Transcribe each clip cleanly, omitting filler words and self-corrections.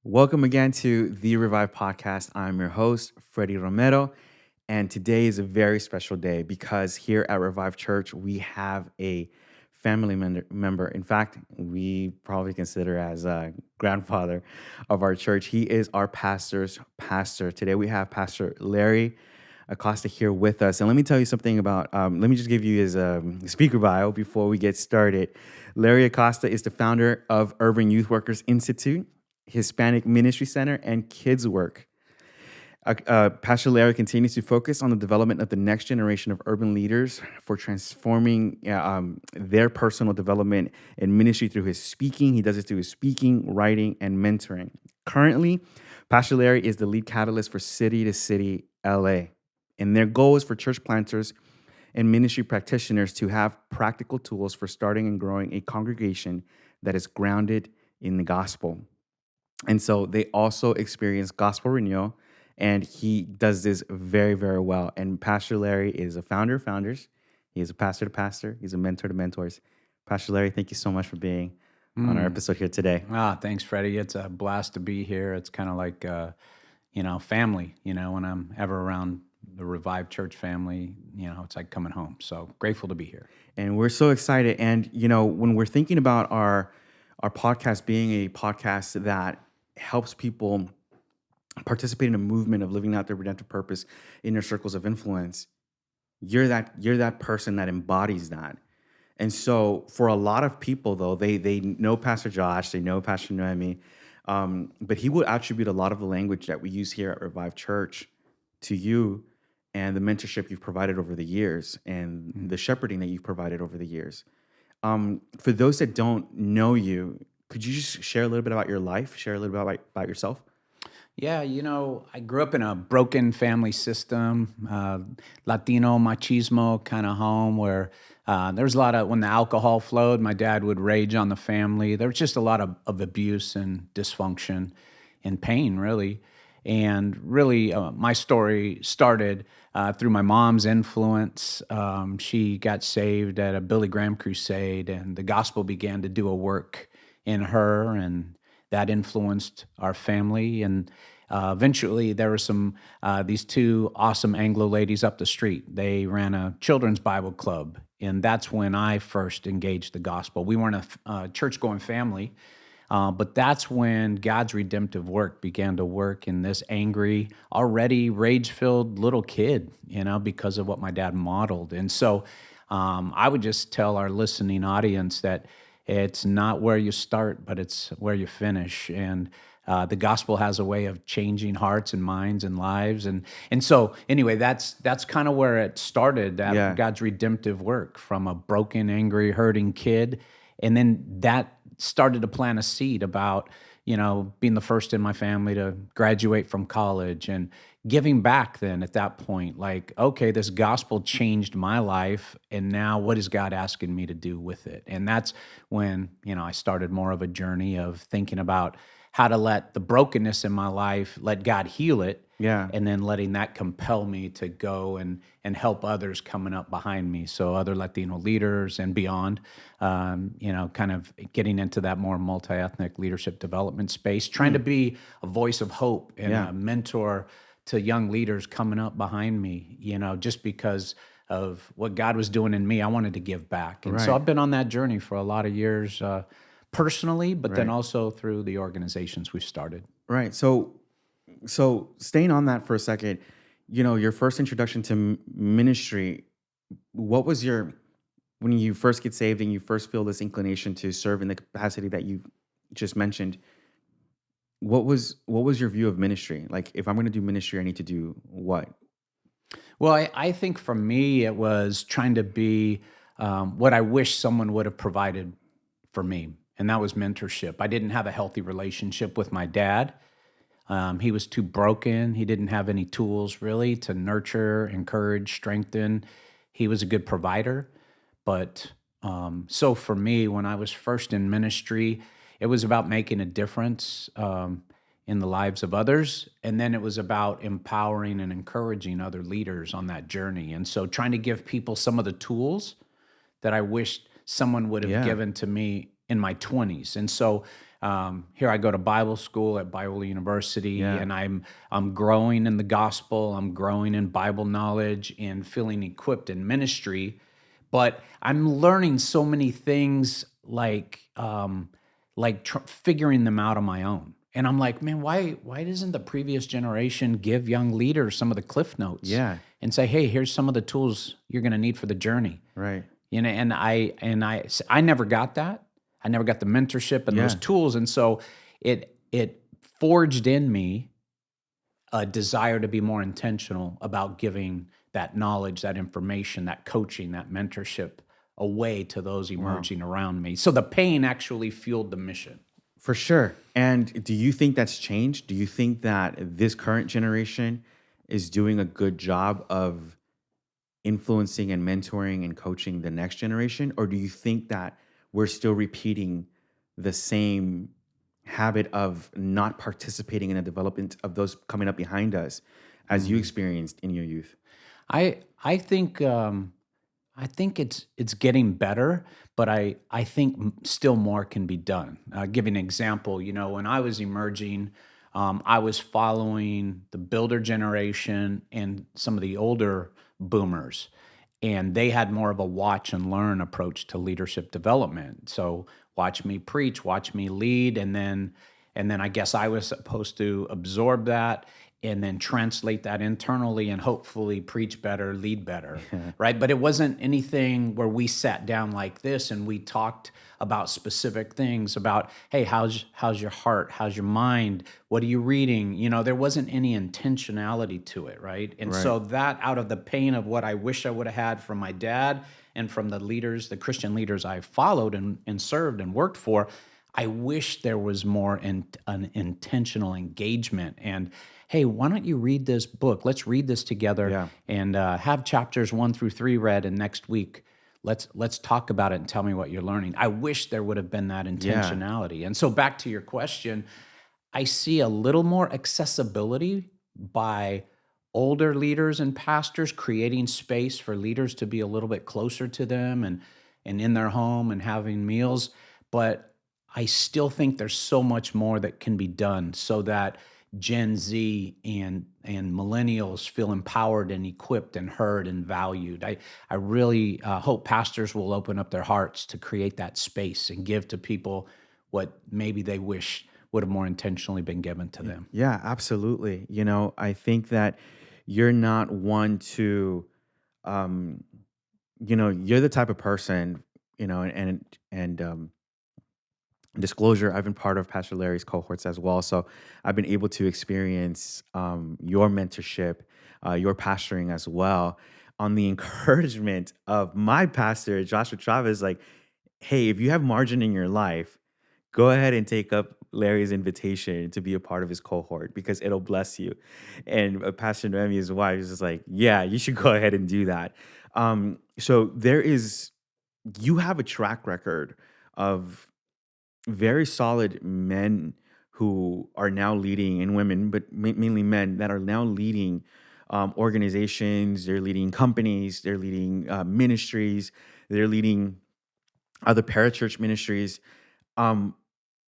Welcome again to the Revive Podcast. I'm your host, Freddie Romero, and today is a very special day because here at Revive Church, we have a family member. In fact, we probably consider as a grandfather of our church. He is our pastor's pastor. Today we have Pastor Larry Acosta here with us. And let me tell you something about, let me just give you his speaker bio before we get started. Larry Acosta is the founder of Urban Youth Workers Institute, Hispanic Ministry Center, and Kids Work. Pastor Larry continues to focus on the development of the next generation of urban leaders for transforming their personal development and ministry through his speaking. He does it through his speaking, writing, and mentoring. Currently, Pastor Larry is the lead catalyst for City to City LA. And their goal is for church planters and ministry practitioners to have practical tools for starting and growing a congregation that is grounded in the gospel. And so they also experience gospel renewal, and he does this very, very well. And Pastor Larry is a founder of founders. He is a pastor to pastor. He's a mentor to mentors. Pastor Larry, thank you so much for being on our episode here today. Thanks, Freddie. It's a blast to be here. It's kind of like, family, when I'm ever around the Revive Church family, it's like coming home. So grateful to be here. And we're so excited. And, when we're thinking about our podcast being a podcast that helps people participate in a movement of living out their redemptive purpose in their circles of influence, you're that person that embodies that. And so for a lot of people, though, they know Pastor Josh, they know Pastor Noemi, but he would attribute a lot of the language that we use here at Revive Church to you and the mentorship you've provided over the years and the shepherding that you've provided over the years. For those that don't know you, could you just share a little bit about your life, share a little bit about yourself? Yeah, I grew up in a broken family system, Latino machismo kind of home where there was a lot of, when the alcohol flowed, my dad would rage on the family. There was just a lot of abuse and dysfunction and pain, really. And really, my story started through my mom's influence. She got saved at a Billy Graham crusade, and the gospel began to do a work in her, and that influenced our family. And eventually, there were these two awesome Anglo ladies up the street. They ran a children's Bible club, and that's when I first engaged the gospel. We weren't a church-going family, but that's when God's redemptive work began to work in this angry, already rage-filled little kid, because of what my dad modeled. And so I would just tell our listening audience that it's not where you start, but it's where you finish. And the gospel has a way of changing hearts and minds and lives. And so anyway, that's kind of where it started, that God's redemptive work from a broken, angry, hurting kid. And then that started to plant a seed about, being the first in my family to graduate from college and giving back then at that point, like, okay, this gospel changed my life, and now what is God asking me to do with it? And that's when, I started more of a journey of thinking about how to let the brokenness in my life, let God heal it, and then letting that compel me to go and help others coming up behind me. So other Latino leaders and beyond, kind of getting into that more multi-ethnic leadership development space, trying to be a voice of hope and a mentor to young leaders coming up behind me, just because of what God was doing in me. I wanted to give back. And so I've been on that journey for a lot of years personally, but then also through the organizations we've started. Right. So staying on that for a second, your first introduction to ministry, what was when you first get saved and you first feel this inclination to serve in the capacity that you just mentioned, what was your view of ministry? Like, if I'm going to do ministry, I need to do what? Well, I think for me, it was trying to be what I wish someone would have provided for me, and that was mentorship. I didn't have a healthy relationship with my dad. He was too broken. He didn't have any tools really to nurture, encourage, strengthen. He was a good provider. But so for me, when I was first in ministry, it was about making a difference in the lives of others. And then it was about empowering and encouraging other leaders on that journey. And so trying to give people some of the tools that I wished someone would have given to me in my 20s. And so Here I go to Bible school at Bible University, Yeah. and I'm growing in the gospel. I'm growing in Bible knowledge and feeling equipped in ministry. But I'm learning so many things figuring them out on my own. And I'm like, man, why doesn't the previous generation give young leaders some of the cliff notes Yeah. and say, hey, here's some of the tools you're going to need for the journey? Right. You know, and I never got that. I never got the mentorship and those Yeah. tools, and so it forged in me a desire to be more intentional about giving that knowledge, that information, that coaching, that mentorship away to those Wow. emerging around me. So the pain actually fueled the mission. For sure. And do you think that's changed? Do you think that this current generation is doing a good job of influencing and mentoring and coaching the next generation? Or do you think that we're still repeating the same habit of not participating in the development of those coming up behind us as you Mhm. experienced in your youth? I think it's getting better, but I think still more can be done. Give you an example. You know, when I was emerging, I was following the builder generation and some of the older boomers, and they had more of a watch and learn approach to leadership development. So watch me preach, watch me lead, and then I guess I was supposed to absorb that and then translate that internally and hopefully preach better, lead better, right? But it wasn't anything where we sat down like this and we talked about specific things about, hey, how's your heart? How's your mind? What are you reading? You know, there wasn't any intentionality to it, right? And Right. so that out of the pain of what I wish I would have had from my dad and from the leaders, the Christian leaders I followed and served and worked for, I wish there was more an intentional engagement and hey, why don't you read this book? Let's read this together Yeah. and have chapters 1 through 3 read. And next week, let's talk about it and tell me what you're learning. I wish there would have been that Yeah. intentionality. And so back to your question, I see a little more accessibility by older leaders and pastors creating space for leaders to be a little bit closer to them and in their home and having meals. But I still think there's so much more that can be done so that Gen Z and millennials feel empowered and equipped and heard and valued. I really hope pastors will open up their hearts to create that space and give to people what maybe they wish would have more intentionally been given to them. Yeah, absolutely. I think that you're not one to, um, you're the type of person, and disclosure, I've been part of Pastor Larry's cohorts as well. So I've been able to experience your mentorship, your pastoring as well. On the encouragement of my pastor, Joshua Travis, like, hey, if you have margin in your life, go ahead and take up Larry's invitation to be a part of his cohort because it'll bless you. And Pastor Noemi, his wife, is just like, yeah, you should go ahead and do that. So you have a track record of very solid men who are now leading, and women, but mainly men that are now leading organizations. They're leading companies. They're leading ministries. They're leading other parachurch ministries. Um,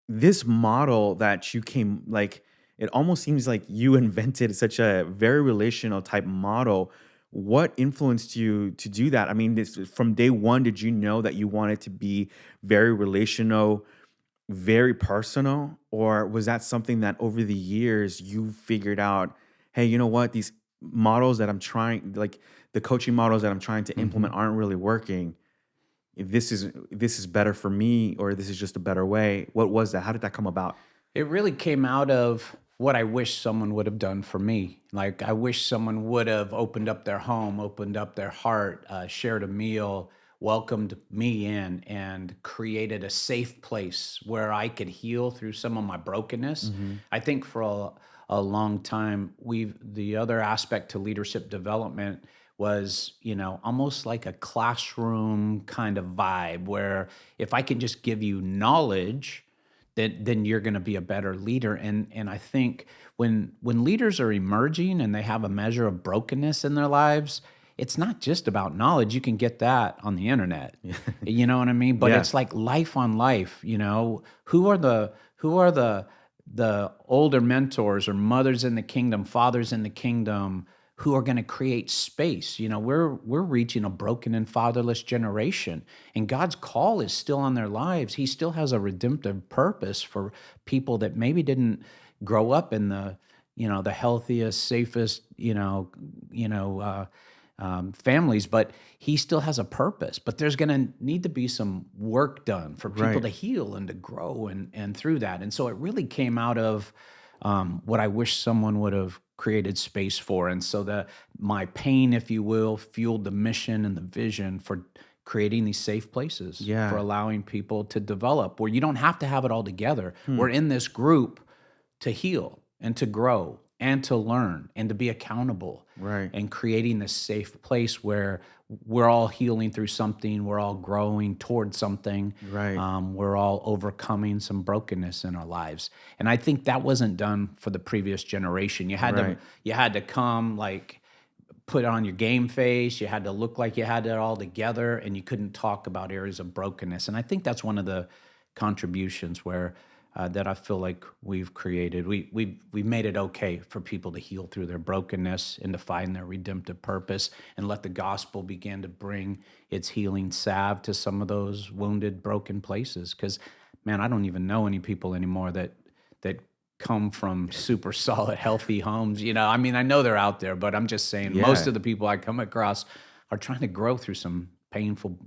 this model that you came like, it almost seems like you invented such a very relational type model. What influenced you to do that? I mean, from day one, did you know that you wanted to be very relational, very personal, or was that something that over the years you figured out, hey, you know what, these models that I'm trying, like the coaching models that I'm trying to implement Mhm. aren't really working. This is better for me, or this is just a better way. What was that? How did that come about? It really came out of what I wish someone would have done for me. Like, I wish someone would have opened up their home, opened up their heart, shared a meal, welcomed me in, and created a safe place where I could heal through some of my brokenness. Hmm. I think for a long time, the other aspect to leadership development was, almost like a classroom kind of vibe where if I can just give you knowledge, then you're going to be a better leader. And I think when leaders are emerging and they have a measure of brokenness in their lives, it's not just about knowledge. You can get that on the internet. Yeah. You know what I mean? But Yeah. it's like life on life. Who are Who are the older mentors or mothers in the kingdom, fathers in the kingdom who are going to create space? We're reaching a broken and fatherless generation, and God's call is still on their lives. He still has a redemptive purpose for people that maybe didn't grow up in the healthiest, safest, families, but he still has a purpose. But there's going to need to be some work done for people Right. to heal and to grow and through that. And so it really came out of what I wish someone would have created space for. And so my pain, if you will, fueled the mission and the vision for creating these safe places for Yeah. allowing people to develop where you don't have to have it all together. Hmm. We're in this group to heal and to grow and to learn and to be accountable Right. and creating this safe place where we're all healing through something, we're all growing towards something, Right. we're all overcoming some brokenness in our lives. And I think that wasn't done for the previous generation. Right. You had to come like put on your game face, you had to look like you had it all together, and you couldn't talk about areas of brokenness. And I think that's one of the contributions where that I feel like we've created. We've made it okay for people to heal through their brokenness and to find their redemptive purpose, and let the gospel begin to bring its healing salve to some of those wounded, broken places. Because, man, I don't even know any people anymore that come from super solid, healthy homes. I mean, I know they're out there, but I'm just saying most Yeah. of the people I come across are trying to grow through some painful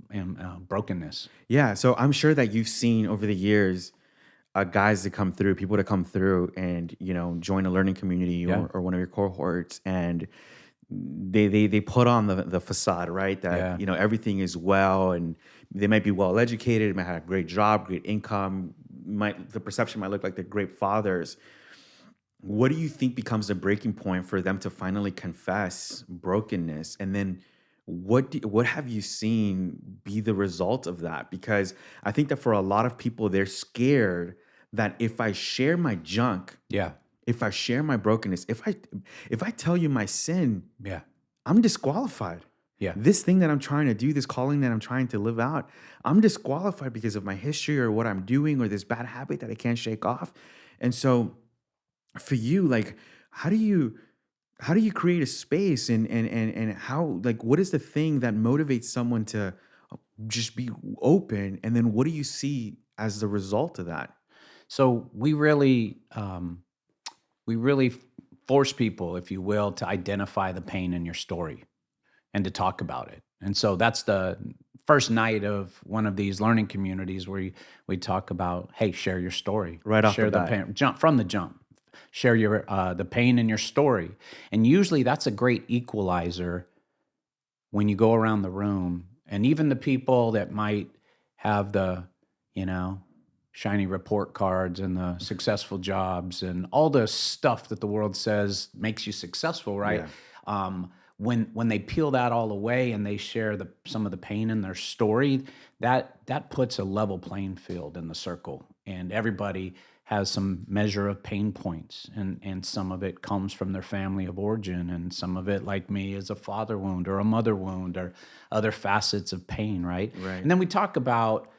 brokenness. Yeah. So I'm sure that you've seen over the years guys that come through, people that come through and, join a learning community Yeah, or one of your cohorts, and they put on the facade, right? That, yeah. everything is well, and they might be well educated, might have a great job, great income, the perception might look like they're great fathers. What do you think becomes the breaking point for them to finally confess brokenness? And then what have you seen be the result of that? Because I think that for a lot of people, they're scared that if I share my junk, Yeah, if I share my brokenness, if I tell you my sin, yeah, I'm disqualified. yeah. This thing that I'm trying to do, this calling that I'm trying to live out, I'm disqualified because of my history or what I'm doing or this bad habit that I can't shake off. And so for you, like, how do you create a space, and how, like, what is the thing that motivates someone to just be open, and then what do you see as the result of that? So we really force people, if you will, to identify the pain in your story and to talk about it. And so that's the first night of one of these learning communities where we talk about, hey, share your story, Right off the share the bat. pain, jump from the jump, share your the pain in your story. And usually that's a great equalizer when you go around the room, and even the people that might have the, you know, shiny report cards and the successful jobs and all the stuff that the world says makes you successful, right? Yeah. When they peel that all away and they share some of the pain in their story, that puts a level playing field in the circle, and everybody has some measure of pain points, and some of it comes from their family of origin, and some of it, like me, is a father wound or a mother wound or other facets of pain, right? Right. And then we talk about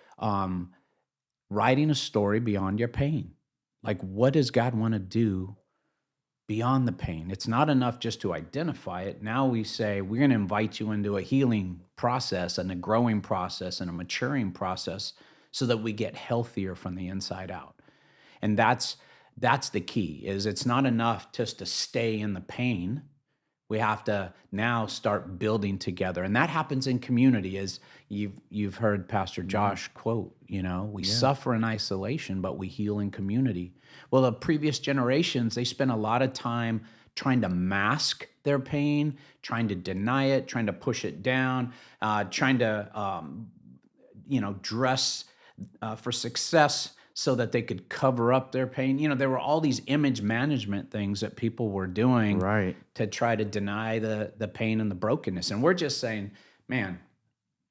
writing a story beyond your pain. Like, what does God want to do beyond the pain? It's not enough just to identify it. Now we say we're going to invite you into a healing process and a growing process and a maturing process so that we get healthier from the inside out. And that's the key. Is it's not enough just to stay in the pain. We have to now start building together, and that happens in community. As you've heard Pastor Mhm. Josh quote, we Yeah. suffer in isolation, but we heal in community. Well, the previous generations, they spent a lot of time trying to mask their pain, trying to deny it, trying to push it down, trying to dress for success so that they could cover up their pain. There were all these image management things that people were doing Right. to try to deny the pain and the brokenness. And we're just saying, man,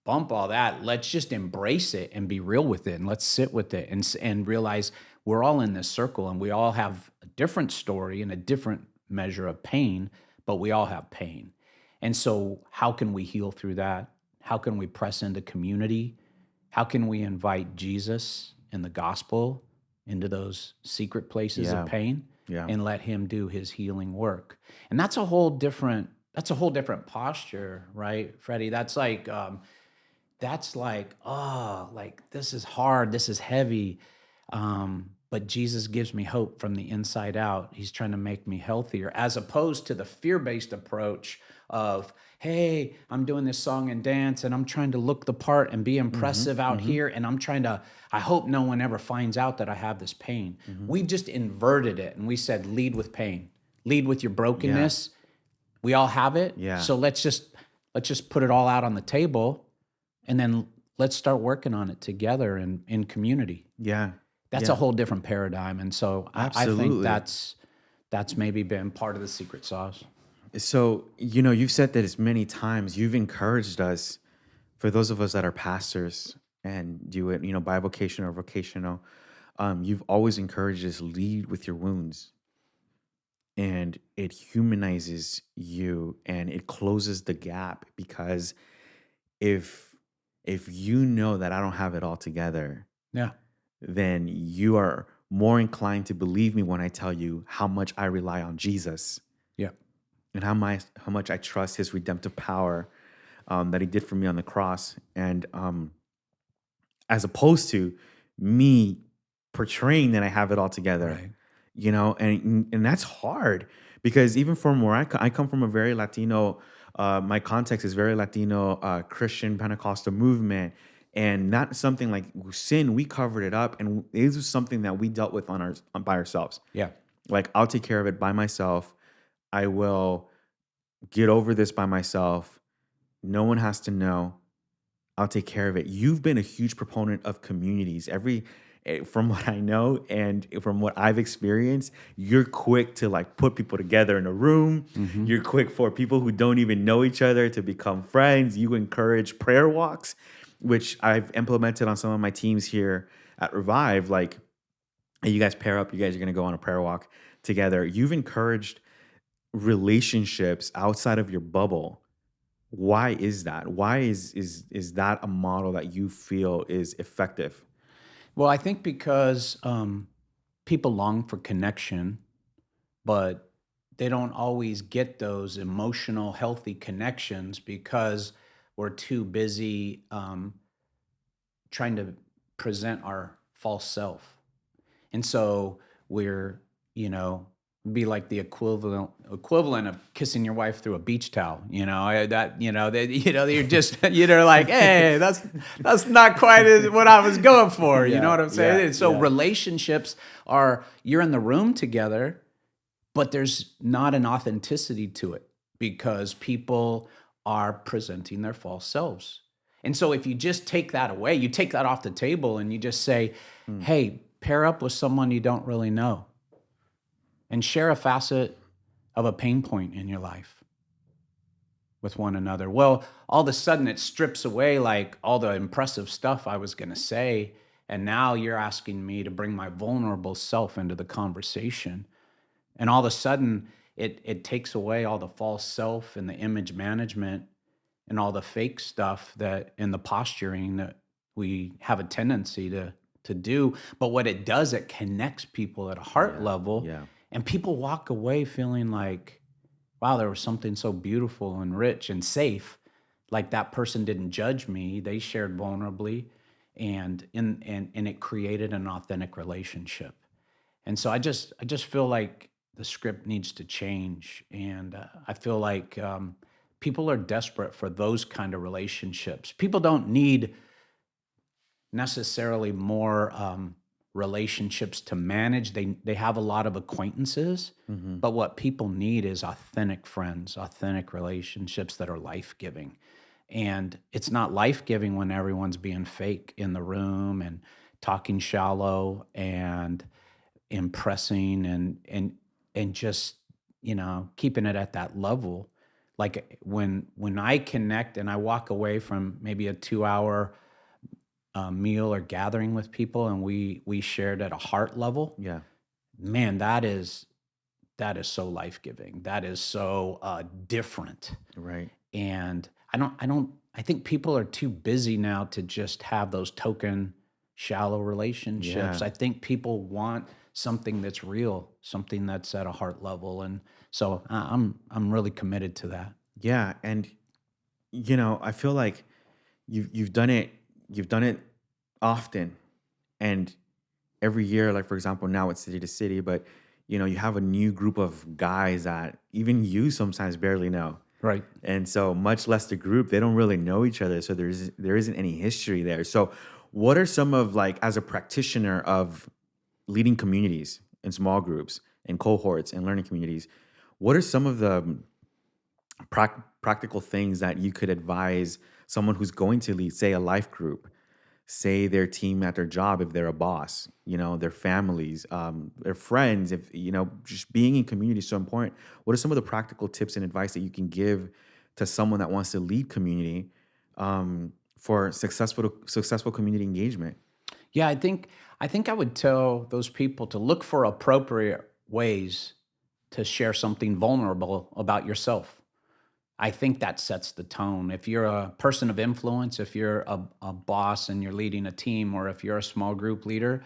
bump all that. Let's just embrace it and be real with it, and let's sit with it and realize we're all in this circle, and we all have a different story and a different measure of pain, but we all have pain. And so how can we heal through that? How can we press into community? How can we invite Jesus and the gospel into those secret places of Yeah. pain Yeah. and let him do his healing work. And that's a whole different posture, right, Freddie? That's like, oh, like this is hard, this is heavy. But Jesus gives me hope from the inside out. He's trying to make me healthier, as opposed to the fear based approach of, hey, I'm doing this song and dance and I'm trying to look the part and be Mm-hmm. impressive out Mm-hmm. here. And I hope no one ever finds out that I have this pain. Mm-hmm. We've just inverted it and we said, lead with pain, lead with your Yeah. brokenness. We all have it. Yeah. So let's just put it all out on the table, and then let's start working on it together in community. Yeah. That's a Yeah. whole different paradigm. And so I think Absolutely. that's maybe been part of the secret sauce. So, you've said that as many times. You've encouraged us, for those of us that are pastors and do it, bivocational or vocational. You've always encouraged us, lead with your wounds, and it humanizes you and it closes the gap, because if you know that I don't have it all together, Yeah. then you are more inclined to believe me when I tell you how much I rely on Jesus Yeah. and how much I trust His redemptive power, that He did for me on the cross, and as opposed to me portraying that I have it all together, Right. and that's hard, because even from where I come from, a very Latino, my context is very Latino, Christian Pentecostal movement, and not something like sin. We covered it up, and it was something that we dealt with by ourselves. Yeah. Like, I'll take care of it by myself. I will get over this by myself. No one has to know. I'll take care of it. You've been a huge proponent of communities. From what I know and from what I've experienced, you're quick to like put people together in a room. Mm-hmm. You're quick for people who don't even know each other to become friends. You encourage prayer walks, which I've implemented on some of my teams here at Revive. Like, hey, you guys pair up. You guys are going to go on a prayer walk together. You've encouraged relationships outside of your bubble. Why is that? Why is that a model that you feel is effective? Well, I think because people long for connection, but they don't always get those emotional, healthy connections because we're too busy trying to present our false self. And so we're, you know, be like the equivalent of kissing your wife through a beach towel. You're just like, hey, that's not quite what I was going for. You know Yeah, what I'm saying? yeah, And so yeah. relationships are, you're in the room together, but there's not an authenticity to it because people are presenting their false selves. And so if you just take that away, you take that off the table and you just say, Mm. hey, pair up with someone you don't really know and share a facet of a pain point in your life with one another. Well, all of a sudden it strips away like all the impressive stuff I was going to say. And now you're asking me to bring my vulnerable self into the conversation. And all of a sudden it takes away all the false self and the image management and all the fake stuff that in the posturing that we have a tendency to do. But what it does, it connects people at a heart Yeah, level, yeah. and people walk away feeling like, wow, there was something so beautiful and rich and safe. Like that person didn't judge me. They shared vulnerably, and it created an authentic relationship. And so I just feel like the script needs to change, and I feel like people are desperate for those kind of relationships. People don't need necessarily more relationships to manage. They have a lot of acquaintances, Hmm. but what people need is authentic friends, authentic relationships that are life giving. And it's not life giving when everyone's being fake in the room and talking shallow and impressing and just keeping it at that level. Like when I connect and I walk away from maybe a 2 hour meal or gathering with people and we shared at a heart level, Yeah. man, that is so life-giving. That is so different. Right. And I think people are too busy now to just have those token shallow relationships. Yeah. I think people want something that's real, something that's at a heart level, and so I'm really committed to that. Yeah. And I feel like you've done it often, and every year, like for example, now it's city to city, but you have a new group of guys that even you sometimes barely know. Right. And so much less the group, they don't really know each other. So there isn't any history there. So what are some of, like, as a practitioner of leading communities and small groups and cohorts and learning communities, what are some of the practical things that you could advise someone who's going to lead, say, a life group, say their team at their job, if they're a boss, their families, their friends, if, just being in community is so important. What are some of the practical tips and advice that you can give to someone that wants to lead community, for successful community engagement? Yeah, I think I would tell those people to look for appropriate ways to share something vulnerable about yourself. I think that sets the tone. If you're a person of influence, if you're a boss and you're leading a team, or if you're a small group leader,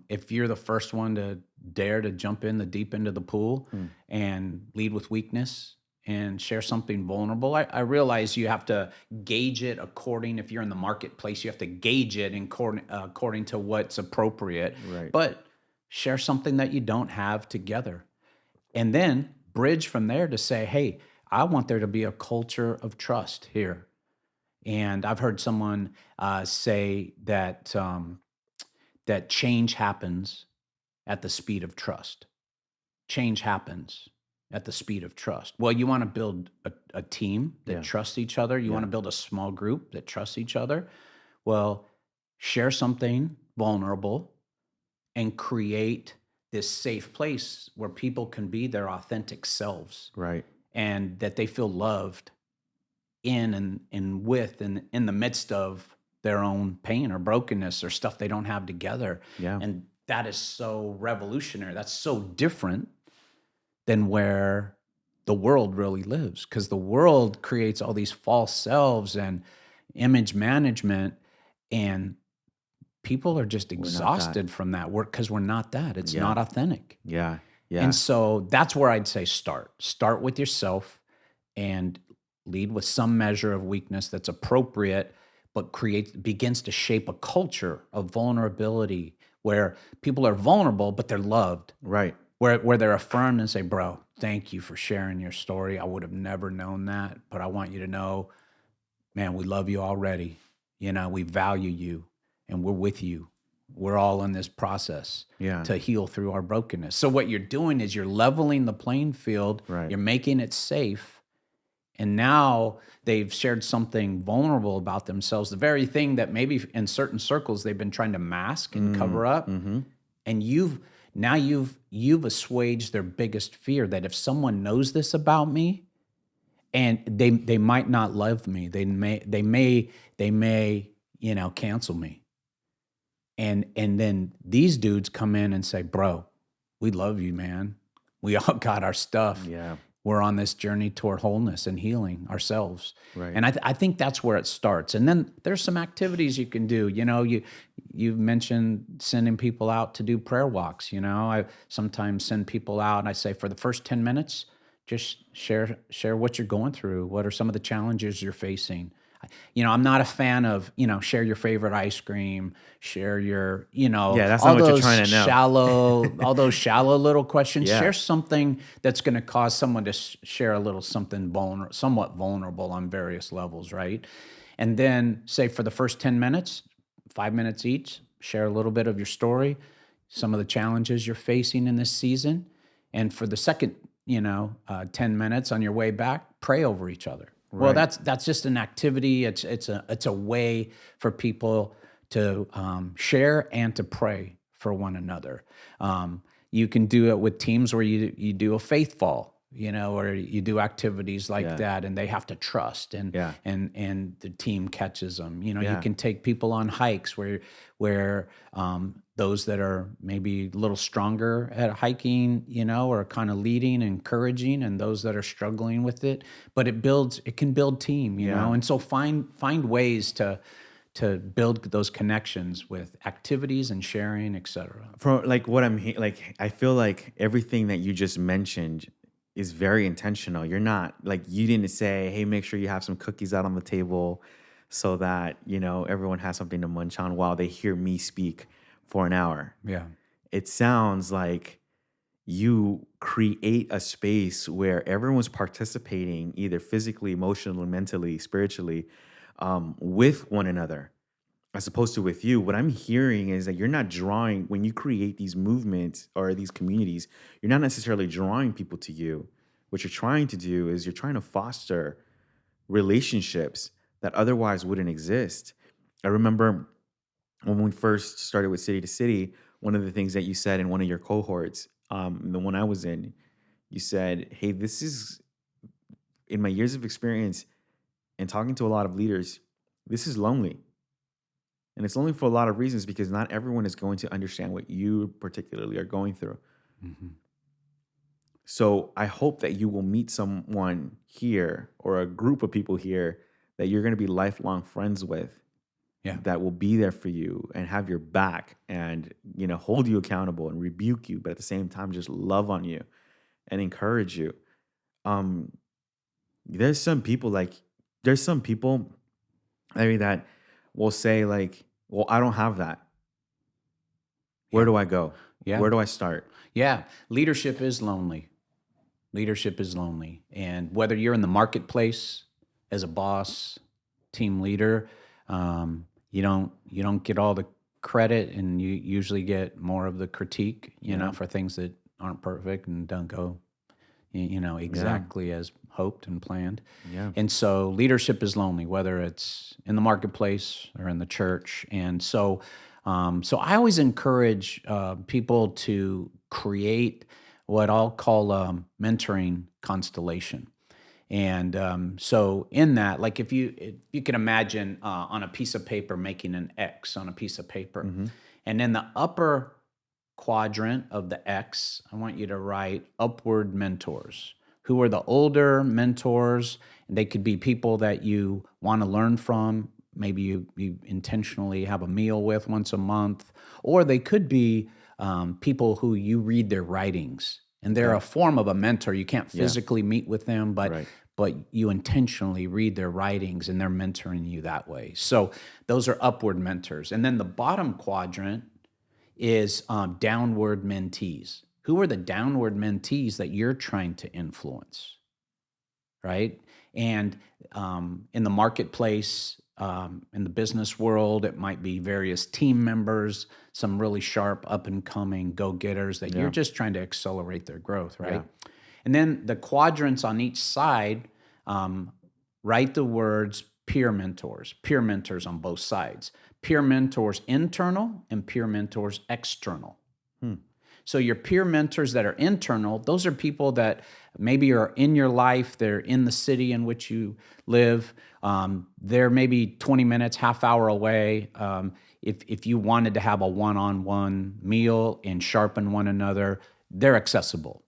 if you're the first one to dare to jump in the deep end of the pool Mm, and lead with weakness and share something vulnerable, I realize you have to gauge it according, if you're in the marketplace, you have to gauge it according to what's appropriate, right. but share something that you don't have together. And then bridge from there to say, hey, I want there to be a culture of trust here. And I've heard someone say that change happens at the speed of trust. Change happens at the speed of trust. Well, you want to build a team that Yeah. trusts each other. You want Yeah. to build a small group that trusts each other. Well, share something vulnerable and create this safe place where people can be their authentic selves, Right. and that they feel loved in and with and in the midst of their own pain or brokenness or stuff they don't have together. Yeah. And that is so revolutionary. That's so different than where the world really lives, because the world creates all these false selves and image management, and people are just We're not that. exhausted from that work because we're not that. It's Yeah. not authentic. Yeah. And Yeah. so that's where I'd say start with yourself and lead with some measure of weakness that's appropriate, but begins to shape a culture of vulnerability where people are vulnerable but they're loved, Right. where they're affirmed and say, bro, thank you for sharing your story. I would have never known that, but I want you to know, man, we love you already. We value you, and we're with you. We're all in this process Yeah. to heal through our brokenness. So what you're doing is you're leveling the playing field, Right. you're making it safe, and now they've shared something vulnerable about themselves, the very thing that maybe in certain circles they've been trying to mask and Mm, cover up. mm-hmm. And you've assuaged their biggest fear, that if someone knows this about me, and they might not love me, they may cancel me. And then these dudes come in and say, bro, we love you, man. We all got our stuff. Yeah. We're on this journey toward wholeness and healing ourselves. Right. And I think that's where it starts. And then there's some activities you can do. You mentioned sending people out to do prayer walks. I sometimes send people out and I say, for the first 10 minutes, just share what you're going through. What are some of the challenges you're facing? I'm not a fan of, share your favorite ice cream, share your, Yeah. That's not what you're trying to know. all those shallow little questions. Yeah. Share something that's going to cause someone to share a little something somewhat vulnerable on various levels, right? And then say for the first 10 minutes, 5 minutes each, share a little bit of your story, some of the challenges you're facing in this season. And for the second, 10 minutes on your way back, pray over each other. Well, Right. that's just an activity. It's a way for people to share and to pray for one another. You can do it with teams where you do a faith fall, or you do activities like Yeah. that, and they have to trust, and Yeah. and the team catches them. You Yeah. can take people on hikes where those that are maybe a little stronger at hiking, are kind of leading, encouraging, and those that are struggling with it. But it can build team, Yeah. and so find ways to build those connections with activities and sharing, etc. From like what like, I feel like everything that you just mentioned is very intentional. You're not like, you didn't say, hey, make sure you have some cookies out on the table so that, everyone has something to munch on while they hear me speak for an hour. Yeah. It sounds like you create a space where everyone's participating either physically, emotionally, mentally, spiritually, with one another, as opposed to with you. What I'm hearing is that you're not drawing, when you create these movements or these communities, you're not necessarily drawing people to you. What you're trying to do is you're trying to foster relationships that otherwise wouldn't exist. I remember when we first started with City to City, one of the things that you said in one of your cohorts, the one I was in, you said, hey, this is, in my years of experience and talking to a lot of leaders, this is lonely. And it's lonely for a lot of reasons, because not everyone is going to understand what you particularly are going through. Mm-hmm. So I hope that you will meet someone here or a group of people here that you're going to be lifelong friends with, that will be there for you and have your back and, hold you accountable and rebuke you, but at the same time, just love on you and encourage you. There's some people that will say like, well, I don't have that. Where do I go? Yeah. Where do I start? Yeah. Leadership is lonely. And whether you're in the marketplace as a boss, team leader, you don't get all the credit, and you usually get more of the critique, for things that aren't perfect and don't go, exactly as hoped and planned. Yeah. And so leadership is lonely, whether it's in the marketplace or in the church. And so, I always encourage people to create what I'll call a mentoring constellation. And so in that, like if you can imagine on a piece of paper, making an X on a piece of paper, and in the upper quadrant of the X, I want you to write upward mentors. Who are the older mentors? They could be people that you want to learn from. Maybe you intentionally have a meal with once a month, or they could be people who you read their writings, and they're a form of a mentor. You can't physically meet with them, but you intentionally read their writings, and they're mentoring you that way. So those are upward mentors. And then the bottom quadrant is downward mentees. Who are the downward mentees that you're trying to influence, right? And in the marketplace, in the business world, it might be various team members, some really sharp, up-and-coming go-getters that you're just trying to accelerate their growth, right? Yeah. And then the quadrants on each side, write the words peer mentors on both sides. Peer mentors internal and peer mentors external. So your peer mentors that are internal, those are people that maybe are in your life, they're in the city in which you live, they're maybe 20 minutes, half hour away. If you wanted to have a one-on-one meal and sharpen one another, they're accessible.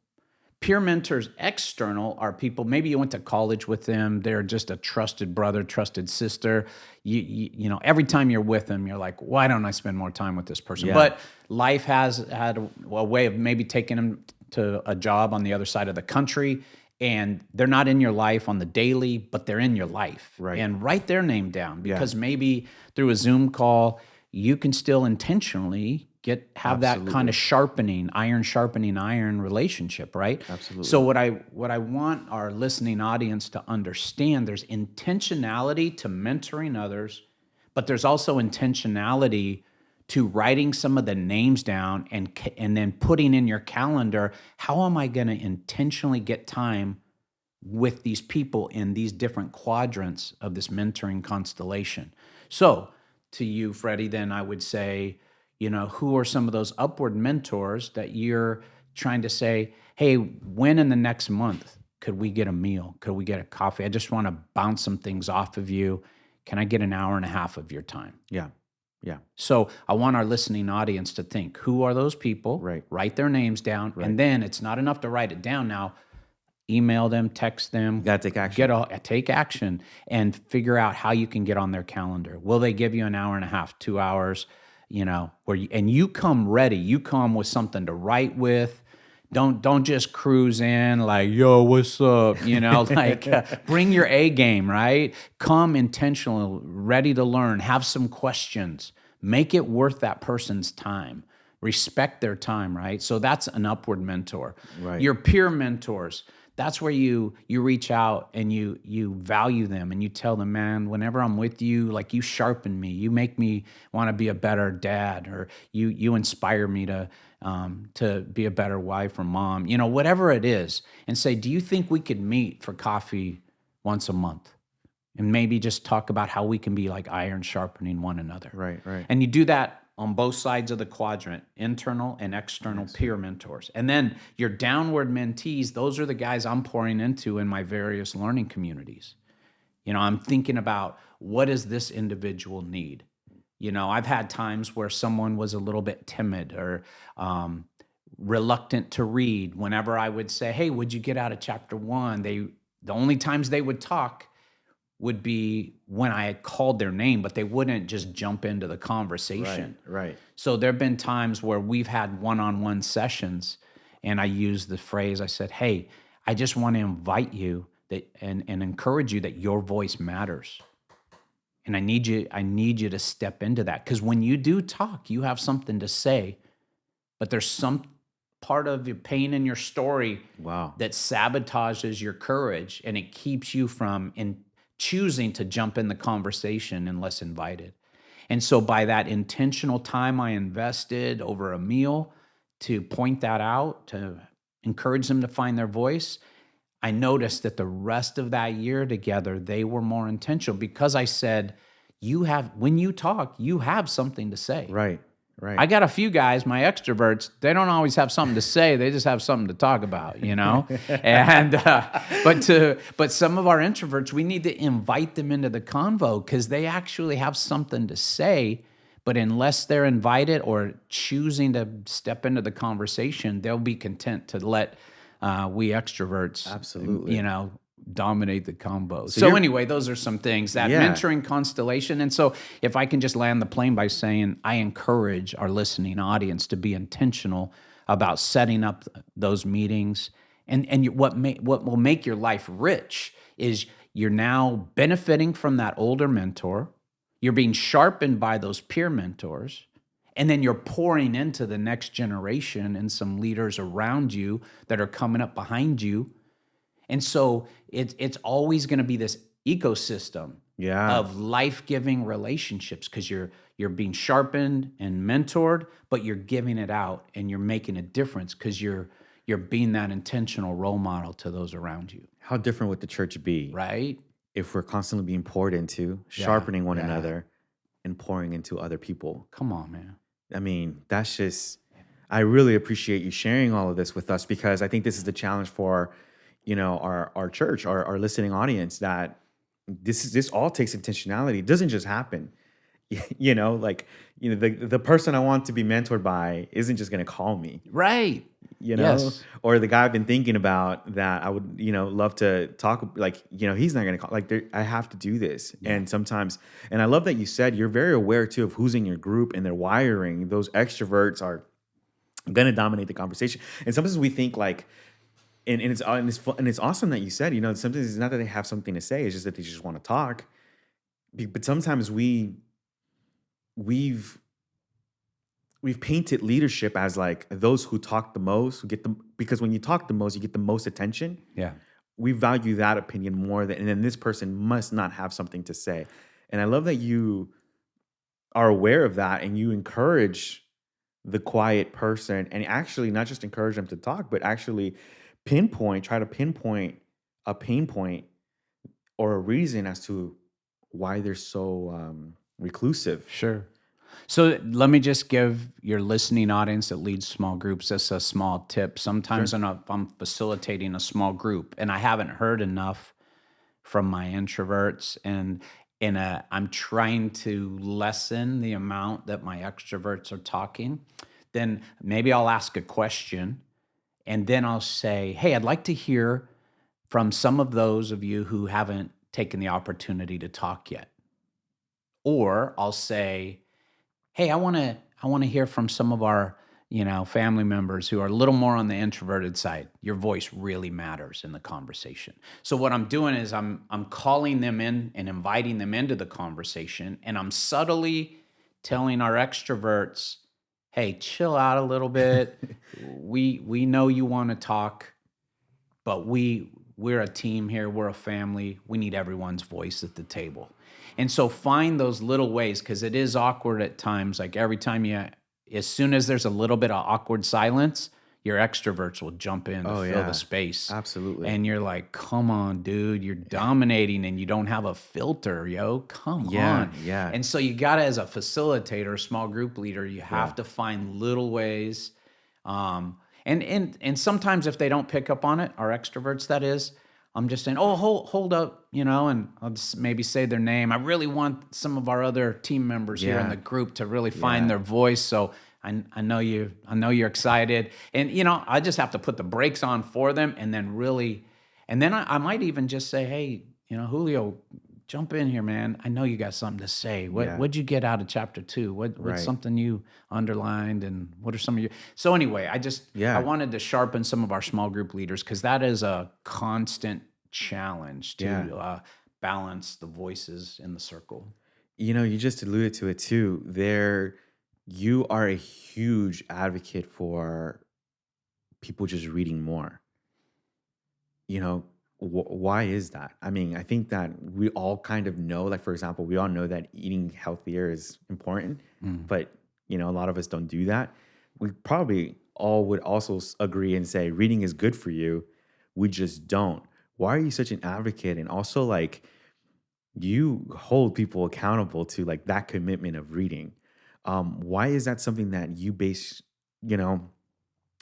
Peer mentors external are people, maybe you went to college with them, they're just a trusted brother, trusted sister. You know, every time you're with them, you're like, why don't I spend more time with this person? Yeah. But life has had a way of maybe taking them to a job on the other side of the country, and they're not in your life on the daily, but they're in your life. Right. And write their name down, because maybe through a Zoom call, you can still intentionally have that kind of sharpening iron relationship, right? Absolutely. So what I want our listening audience to understand, there's intentionality to mentoring others, but there's also intentionality to writing some of the names down and then putting in your calendar, how am I going to intentionally get time with these people in these different quadrants of this mentoring constellation? So to you, Freddie, then I would say, you know, who are some of those upward mentors that you're trying to say, hey, when in the next month could we get a meal? Could we get a coffee? I just want to bounce some things off of you. Can I get an hour and a half of your time? Yeah. Yeah. So I want our listening audience to think, who are those people? Right. Write their names down. Right. And then it's not enough to write it down. Now, email them, text You them, gotta take action. take action and figure out how you can get on their calendar. Will they give you an hour and a half, 2 hours, and you come ready, you come with something to write with. Don't just cruise in like, yo, what's up? Bring your A game, right? Come intentional, ready to learn, have some questions, make it worth that person's time. Respect their time, right? So that's an upward mentor. Right. Your peer mentors, that's where you reach out and you value them and you tell them, man, whenever I'm with you, like you sharpen me, you make me want to be a better dad, or you inspire me to be a better wife or mom, whatever it is, and say, do you think we could meet for coffee once a month? And maybe just talk about how we can be like iron sharpening one another. Right. And you do that on both sides of the quadrant, internal and external peer mentors. And then your downward mentees, those are the guys I'm pouring into in my various learning communities. I'm thinking about, what does this individual need? I've had times where someone was a little bit timid or reluctant to read. Whenever I would say, hey, would you get out of chapter 1? The only times they would talk would be when I had called their name, but they wouldn't just jump into the conversation. Right. So there have been times where we've had one-on-one sessions, and I used the phrase, I said, hey, I just want to invite you and encourage you that your voice matters. And I need you to step into that. Because when you do talk, you have something to say, but there's some part of your pain in your story that sabotages your courage, and it keeps you from choosing to jump in the conversation unless invited. And so by that intentional time I invested over a meal to point that out, to encourage them to find their voice, I noticed that the rest of that year together, they were more intentional, because I said, when you talk, you have something to say. Right. I got a few guys, my extroverts, they don't always have something to say. They just have something to talk about, And but some of our introverts, we need to invite them into the convo, because they actually have something to say. But unless they're invited or choosing to step into the conversation, they'll be content to let we extroverts, absolutely, dominate the combo. So anyway, those are some things, that mentoring constellation. And so if I can just land the plane by saying, I encourage our listening audience to be intentional about setting up those meetings. And what will make your life rich is you're now benefiting from that older mentor. You're being sharpened by those peer mentors. And then you're pouring into the next generation and some leaders around you that are coming up behind you. And so it's always going to be this ecosystem of life-giving relationships, because you're being sharpened and mentored, but you're giving it out and you're making a difference because you're being that intentional role model to those around you. How different would the church be, right? If we're constantly being poured into, sharpening one another, and pouring into other people? Come on, man. I mean, that's just, I really appreciate you sharing all of this with us, because I think this is the challenge for our church, our listening audience, that this all takes intentionality. It doesn't just happen. The person I want to be mentored by isn't just going to call me. Right. Yes. Or the guy I've been thinking about that I would, love to talk, he's not going to call. I have to do this. Yeah. And sometimes, and I love that you said you're very aware too of who's in your group and their wiring. Those extroverts are going to dominate the conversation. And sometimes we think and it's awesome that you said, sometimes it's not that they have something to say, it's just that they just want to talk. But sometimes we've painted leadership as those who talk the most, because when you talk the most, you get the most attention. Yeah. We value that opinion more and then this person must not have something to say. And I love that you are aware of that and you encourage the quiet person, and actually not just encourage them to talk, but actually try to pinpoint a pain point or a reason as to why they're so reclusive. Sure. So let me just give your listening audience that leads small groups just a small tip. Sometimes I'm facilitating a small group and I haven't heard enough from my introverts, and I'm trying to lessen the amount that my extroverts are talking. Then maybe I'll ask a question, and then I'll say, hey, I'd like to hear from some of those of you who haven't taken the opportunity to talk yet. Or I'll say, hey, I want to hear from some of our, family members who are a little more on the introverted side. Your voice really matters in the conversation. So what I'm doing is I'm calling them in and inviting them into the conversation, and I'm subtly telling our extroverts, hey, chill out a little bit. We know you want to talk, but we're a team here, we're a family, we need everyone's voice at the table. And so find those little ways, because it is awkward at times. Like every time as soon as there's a little bit of awkward silence, your extroverts will jump in to Oh fill the yeah, space. absolutely. And you're like, come on, dude, you're dominating and you don't have a filter, yo. Come Yeah, on. yeah, And so you got to, as a facilitator, small group leader, you have yeah, to find little ways. And sometimes if they don't pick up on it, our extroverts, that is, I'm just saying, oh, hold up, and I'll just maybe say their name. I really want some of our other team members here in yeah, the group to really find yeah, their voice. So I know you're excited, and I just have to put the brakes on for them, and then really, and then I might even just say, hey, Julio, jump in here, man. I know you got something to say. yeah. What'd you get out of chapter 2? What's Right. something you underlined, and what are some of your? So anyway, I Yeah, wanted to sharpen some of our small group leaders, because that is a constant challenge yeah. to balance the voices in the circle. You just alluded to it too. You are a huge advocate for people just reading more. You know, why is that? I mean, I think that we all kind of know, like, for example, we all know that eating healthier is important, Mm. but, a lot of us don't do that. We probably all would also agree and say reading is good for you. We just don't. Why are you such an advocate? And also, like, you hold people accountable to like that commitment of reading. Why is that something that you base, you know,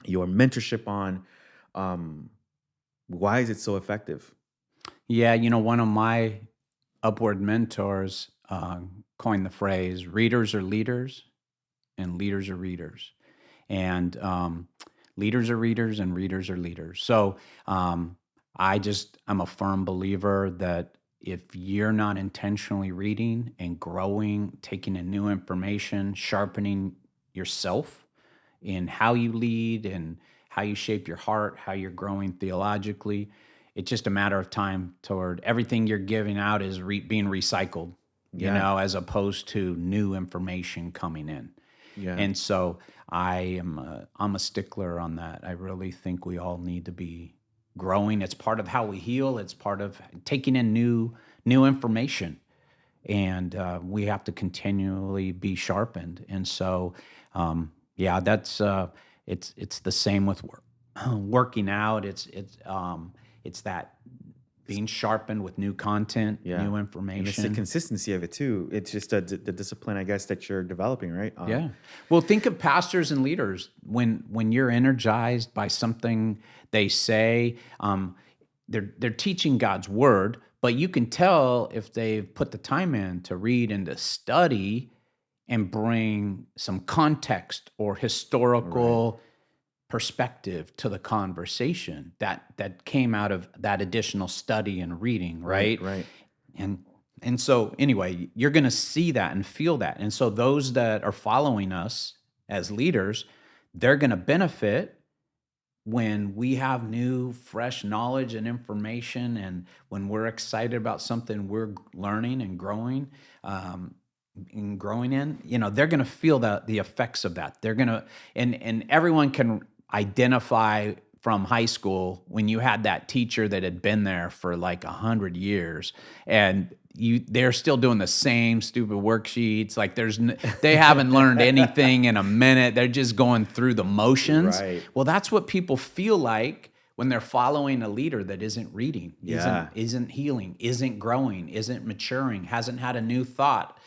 your mentorship on? Um, why is it so effective? Yeah, one of my upward mentors coined the phrase, readers are leaders and leaders are readers. And leaders are readers and readers are leaders. So um, I'm a firm believer that if you're not intentionally reading and growing, taking in new information, sharpening yourself in how you lead and how you shape your heart, how you're growing theologically, it's just a matter of time toward everything you're giving out is being recycled, Yeah, as opposed to new information coming in. yeah, And so I'm a stickler on that. I really think we all need to be growing. It's part of how we heal. It's part of taking in new information, and we have to continually be sharpened. And so, yeah, that's it's the same with working out. It's that being sharpened with new content, yeah. new And it's the information. consistency of it too. It's just the discipline, I guess, that you're developing, right? Yeah. Well, think of pastors and leaders when you're energized by something they say. They're teaching God's word, but you can tell if they've put the time in to read and to study and bring some context or Right, historical perspective to the conversation that came out of that additional study and reading, right, right? right. And and so anyway, you're going to see that and feel that. And so those that are following us as leaders, they're going to benefit when we have new fresh knowledge and information, and when we're excited about something we're learning um, and growing in, they're going to feel the effects of that. They're going to, and everyone can identify from high school when you had that teacher that had been there for like 100 years, and they're still doing the same stupid worksheets. Like they haven't learned anything in a minute. They're just going through the motions. Right. Well, that's what people feel like when they're following a leader that isn't reading, isn't Yeah. isn't healing, isn't growing, isn't maturing, hasn't had a new thought.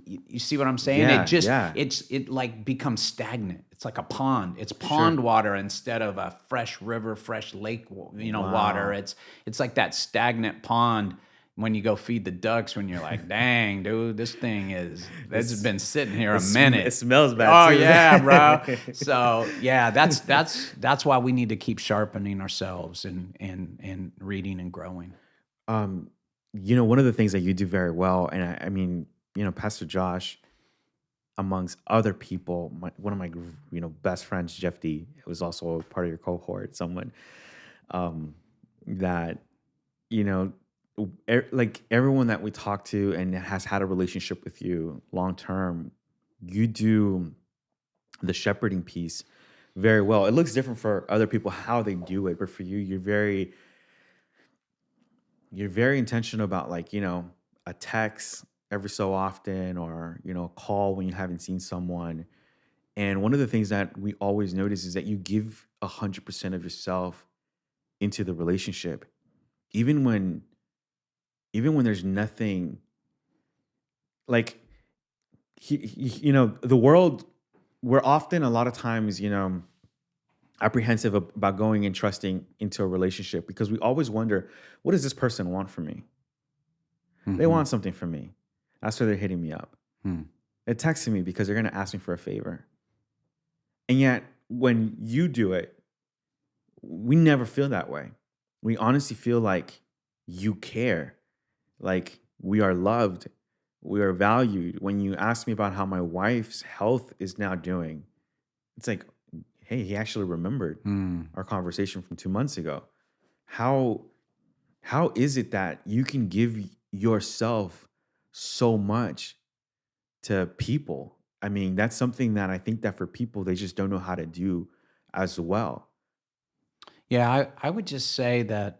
You see what I'm saying? Yeah, yeah. It like becomes stagnant. It's like a pond. It's Sure. pond water instead of a fresh river, fresh lake, water. Wow. It's like that stagnant pond. when you go feed the ducks, when you're like, dang, dude, that's It's been sitting here it, a it minute. smells bad Oh too. yeah, bro. So yeah, that's why we need to keep sharpening ourselves and reading and growing. um, one of the things that you do very well, and I mean, Pastor Josh, amongst other people, one of my best friends, Jeff D, was also a part of your cohort. Someone um, that you know, like everyone that we talk to and has had a relationship with you long term, you do the shepherding piece very well. It looks different for other people how they do it, but for you, you're very intentional about, like, a text every so often, or a call when you haven't seen someone. And one of the things that we always notice is that you give 100% of yourself into the relationship, even when there's nothing, like, the world, we're often, a lot of times, apprehensive about going and trusting into a relationship, because we always wonder, what does this person want from me? They Hmm. want something from me. That's why they're hitting me up. Hmm. They're texting me because they're going to ask me for a favor. And yet, when you do it, we never feel that way. We honestly feel like you care, like we are loved, we are valued. When you ask me about how my wife's health is now doing, it's like, hey, he actually remembered Hmm. our conversation from 2 months ago. How how is it that you can give yourself so much to people? I mean, that's something that I think that for people, they just don't know how to do as well. Yeah, I would just say that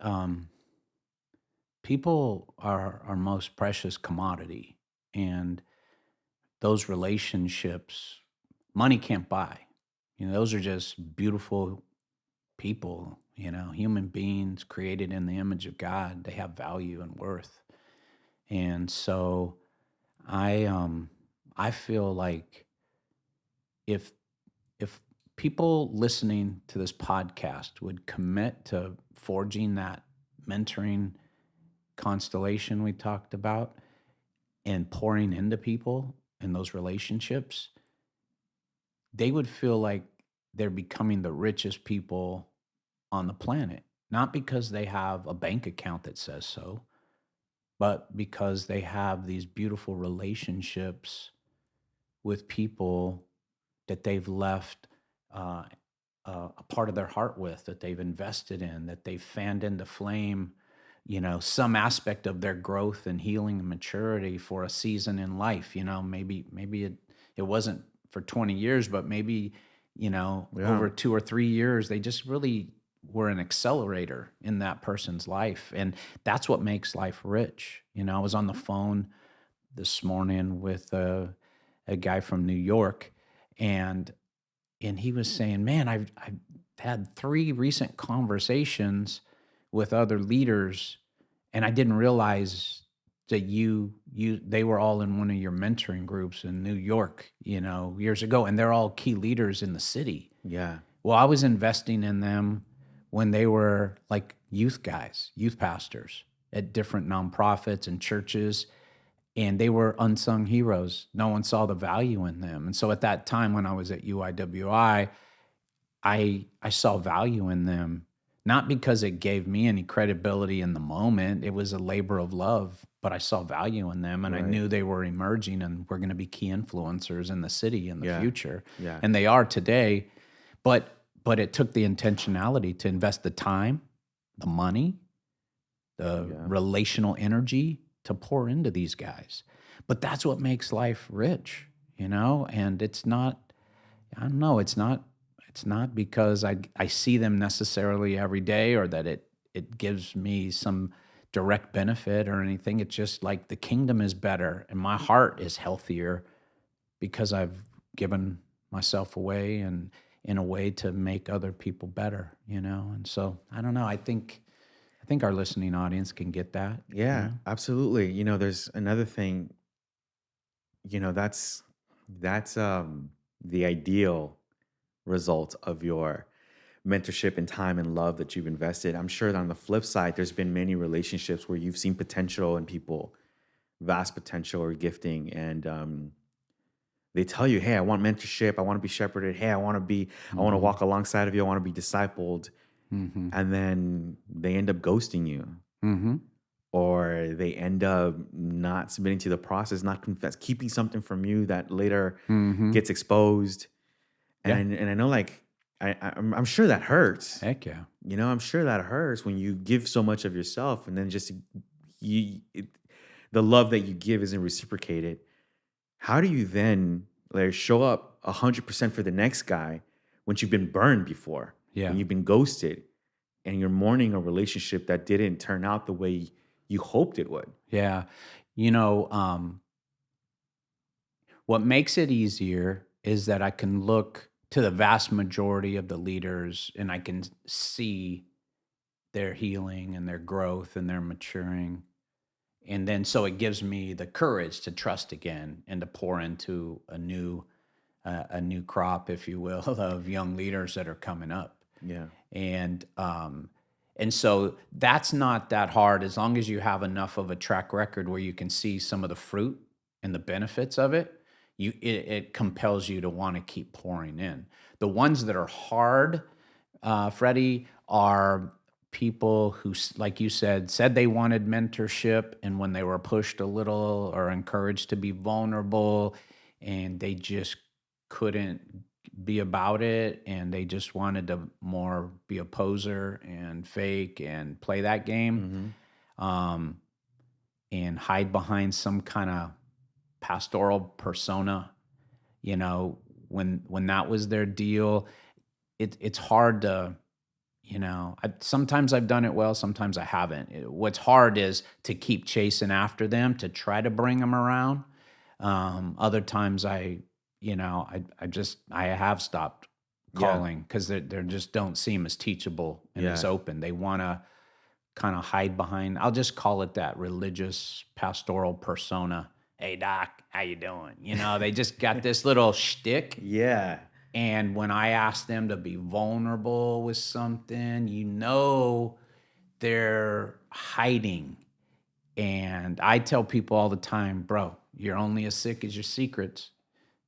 people are our most precious commodity, and those relationships, money can't buy. Those are just beautiful people, human beings created in the image of God. They have value and worth. And so I feel like if if people listening to this podcast would commit to forging that mentoring constellation we talked about and pouring into people in those relationships, they would feel like they're becoming the richest people on the planet. Not because they have a bank account that says so, but because they have these beautiful relationships with people that they've left uh, a part of their heart with, that they've invested in, that they've fanned into flame, some aspect of their growth and healing and maturity for a season in life. Maybe it wasn't for 20 years, but maybe, Yeah. over 2 or 3 years, they just really were an accelerator in that person's life. And that's what makes life rich. I was on the phone this morning with a guy from New York, and he was saying, "Man, I've had 3 recent conversations with other leaders, and I didn't realize that they were all in one of your mentoring groups in New York, years ago, and they're all key leaders in the city." Yeah. Well, I was investing in them when they were like youth guys, youth pastors at different nonprofits and churches, and they were unsung heroes. No one saw the value in them. And so at that time when I was at UIWI, I saw value in them, not because it gave me any credibility in the moment. It was a labor of love, but I saw value in them, and I Right. knew they were emerging and were going to be key influencers in the city in the Yeah. future. Yeah. And they are today, but it took the intentionality to invest the time, the money, the Yeah. relational energy to pour into these guys. But that's what makes life rich, And it's not, I don't know, it's not because I see them necessarily every day, or that it gives me some direct benefit or anything. It's just like the kingdom is better and my heart is healthier because I've given myself away and in a way to make other people better. And so I don't know. I think our listening audience can get that, you Yeah, know? absolutely. There's another thing, that's the ideal result of your mentorship and time and love that you've invested. I'm sure that on the flip side, there's been many relationships where you've seen potential in people, vast potential or gifting, and they tell you, "Hey, I want mentorship. I want to be shepherded. Hey, I want to Mm-hmm. walk alongside of you. I want to be discipled." Mm-hmm. And then they end up ghosting you, Mm-hmm. or they end up not submitting to the process, not confess, keeping something from you that later Mm-hmm. gets exposed. Yeah. And I know, like, I'm sure that hurts. Heck yeah. I'm sure that hurts when you give so much of yourself and then just the love that you give isn't reciprocated. How do you then, like, show up 100% for the next guy when you've been burned before, Yeah. when you've been ghosted, and you're mourning a relationship that didn't turn out the way you hoped it would? Yeah. You know, what makes it easier is that I can look to the vast majority of the leaders and I can see their healing and their growth and their maturing. And then so it gives me the courage to trust again and to pour into a new crop, if you will, of young leaders that are coming up. Yeah. And so that's not that hard as long as you have enough of a track record where you can see some of the fruit and the benefits of it. It compels you to want to keep pouring in. The ones that are hard, Freddie, are people who, like you said they wanted mentorship, and when they were pushed a little or encouraged to be vulnerable, and they just couldn't be about it, and they just wanted to more be a poser and fake and play that game, Mm-hmm. um, and hide behind some kind of pastoral persona. You know, when that was their deal, it's hard to, sometimes I've done it well, sometimes I haven't. What's hard is to keep chasing after them to try to bring them around. Other times I have stopped Yeah. calling because they just don't seem as teachable and as Yeah. open. They want to kind of hide behind, I'll just call it that religious pastoral persona. Hey doc, how you doing? They just got this little shtick. Yeah. And when I ask them to be vulnerable with something, they're hiding. And I tell people all the time, bro, you're only as sick as your secrets.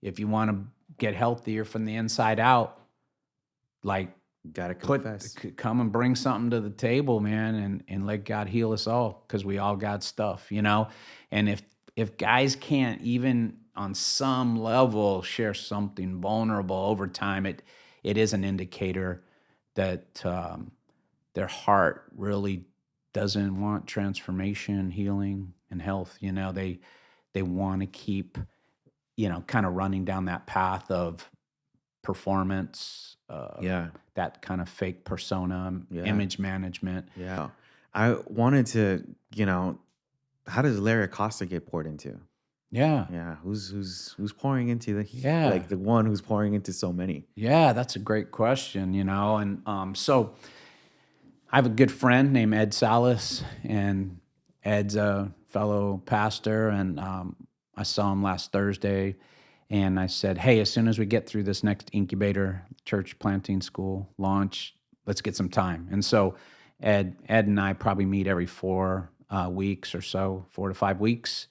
If you want to get healthier from the inside out, like, Gotta confess. come and bring something to the table, man, and let God heal us all, because we all got stuff. And if guys can't even on some level share something vulnerable over time, it is an indicator that their heart really doesn't want transformation, healing, and health. They want to keep kind of running down that path of performance, Yeah. that kind of fake persona, Yeah. image management. Yeah. I wanted to, how does Larry Acosta get poured into? Yeah. Yeah. Who's pouring into Yeah. like the one who's pouring into so many? Yeah, that's a great question, and so I have a good friend named Ed Salas, and Ed's a fellow pastor, and I saw him last Thursday, and I said, hey, as soon as we get through this next incubator church planting school launch, let's get some time. And so Ed and I probably meet every 4 weeks or so, 4 to 5 weeks,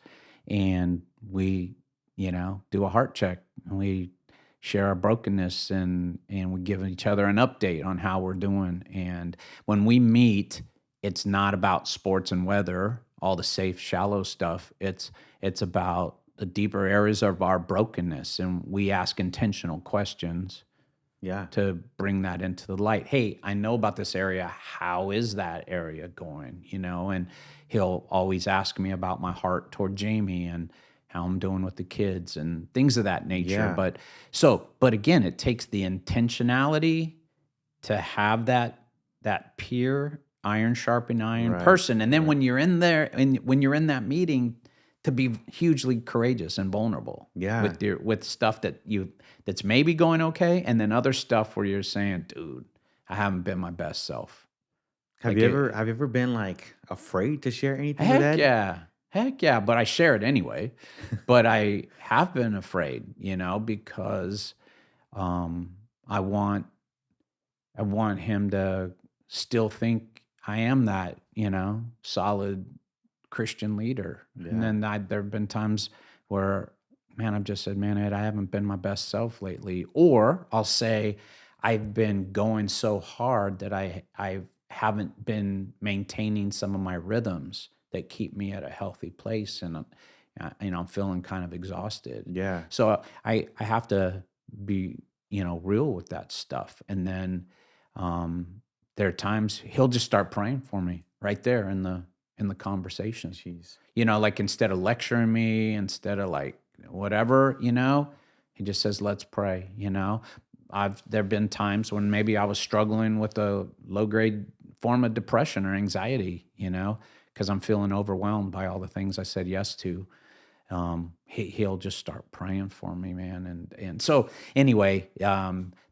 and we, do a heart check, and we share our brokenness, and we give each other an update on how we're doing. And when we meet, it's not about sports and weather, all the safe, shallow stuff. It's about the deeper areas of our brokenness, and we ask intentional questions Yeah. to bring that into the light. Hey, I know about this area. How is that area going? And he'll always ask me about my heart toward Jamie and how I'm doing with the kids and things of that nature. Yeah. But again, it takes the intentionality to have that peer, iron sharpening iron Right. person. And then Right. when you're in there and when you're in that meeting, to be hugely courageous and vulnerable Yeah. with stuff that's maybe going okay, and then other stuff where you're saying, dude, I haven't been my best self. Have Like you ever been like afraid to share anything with heck Ed? yeah, but I share it anyway. But I have been afraid, because I want I want him to still think I am that, solid Christian leader. And Yeah. then there have been times where, man, I've just said, man, Ed, I haven't been my best self lately. Or I'll say, I've been going so hard that I haven't been maintaining some of my rhythms that keep me at a healthy place, and I'm feeling kind of exhausted. Yeah. So I have to be real with that stuff, and then um, there are times he'll just start praying for me right there in the conversation. Jeez. Like instead of lecturing me, instead of like whatever, he just says, "Let's pray." There've been times when maybe I was struggling with a low grade form of depression or anxiety, because I'm feeling overwhelmed by all the things I said yes to. He'll just start praying for me, man. And so anyway,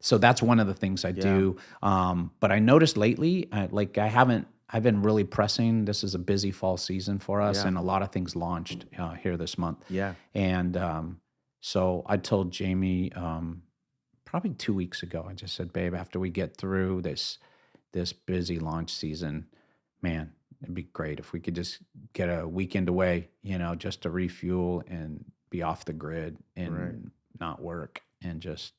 so that's one of the things I Yeah. do. But I noticed lately, I've been really pressing. This is a busy fall season for us, Yeah. and a lot of things launched here this month. Yeah. And so I told Jamie probably 2 weeks ago. I just said, babe, after we get through this busy launch season, man, it'd be great if we could just get a weekend away, just to refuel and be off the grid and Right. not work and just,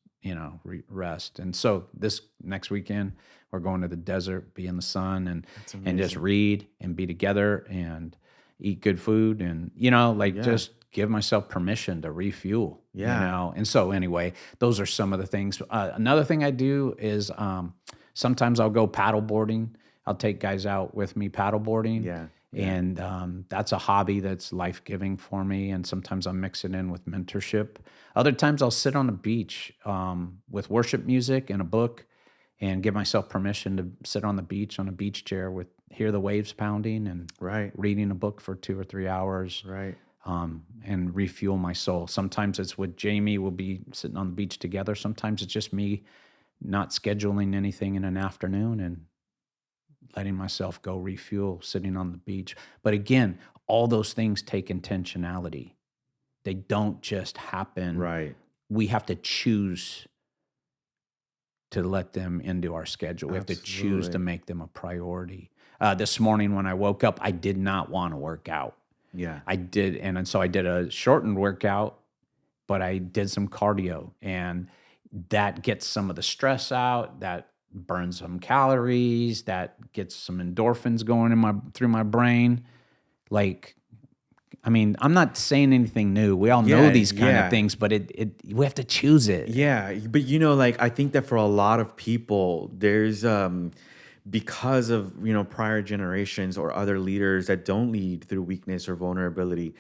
rest. And so this next weekend, we're going to the desert, be in the sun, That's and just amazing. read and be together and eat good food and, Yeah. just give myself permission to refuel, Yeah. And so anyway, those are some of the things. Another thing I do is sometimes I'll go paddle boarding. I'll take guys out with me paddle boarding. Yeah. Yeah. And that's a hobby that's life-giving for me. And sometimes I'll mix it in with mentorship. Other times I'll sit on the beach with worship music and a book and give myself permission to sit on the beach on a beach chair hear the waves pounding and Right. reading a book for 2 or 3 hours. Right. And refuel my soul. Sometimes it's with Jamie, we'll be sitting on the beach together. Sometimes it's just me not scheduling anything in an afternoon and letting myself go refuel, sitting on the beach. But again, all those things take intentionality. They don't just happen. Right. We have to choose to let them into our schedule. We have to choose to Absolutely. make them a priority. This morning when I woke up, I did not want to work out. Yeah. I did, and so I did a shortened workout, but I did some cardio, and that gets some of the stress out, that burns some calories, that gets some endorphins going through my brain. Like, I mean, I'm not saying anything new. We all know Yeah. these kind of Yeah. things, but we have to choose it. Yeah, but like I think that for a lot of people, there's because of prior generations or other leaders that don't lead through weakness or vulnerability,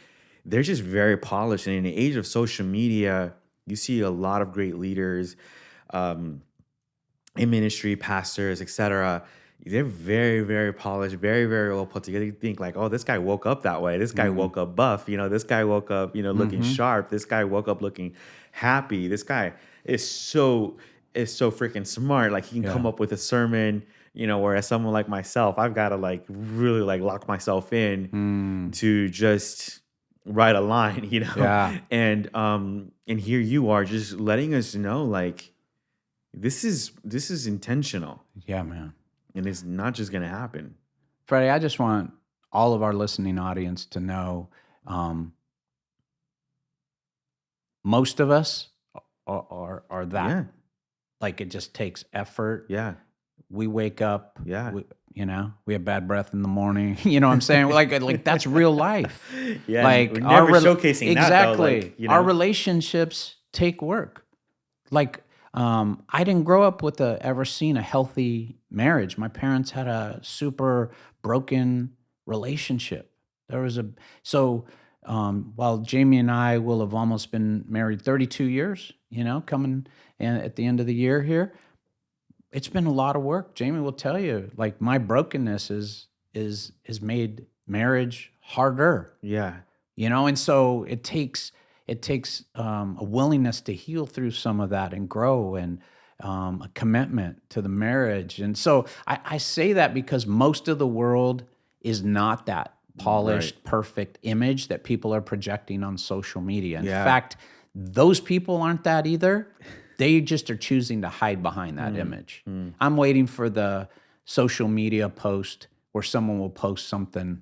they're just very polished. And in the age of social media, you see a lot of great leaders in ministry, pastors, etc. They're very, very polished, very, very well put together. You think like, oh, this guy woke up that way. This guy woke up buff. This guy woke up, looking sharp. This guy woke up looking happy. This guy is so freaking smart. Like he can come Yeah. up with a sermon. Whereas someone like myself, I've got to like really like lock myself in to just write a line. Yeah. And here you are just letting us know like this is intentional. Yeah, man. And it's not just going to happen. Freddie, I just want all of our listening audience to know most of us are that. Yeah. Like it just takes effort. Yeah. We wake up, Yeah. we have bad breath in the morning. You know what I'm saying? Like that's real life. Yeah. Like we're never showcasing exactly. that though. Like, Our relationships take work. Like I didn't grow up with ever seen a healthy marriage. My parents had a super broken relationship. While Jamie and I will have almost been married 32 years, coming in at the end of the year here, it's been a lot of work. Jamie will tell you, like my brokenness has made marriage harder. Yeah. And so it takes a willingness to heal through some of that and grow, and a commitment to the marriage. And so I say that because most of the world is not that polished, perfect image that people are projecting on social media. In fact, those people aren't that either. They just are choosing to hide behind that image. I'm waiting for the social media post where someone will post something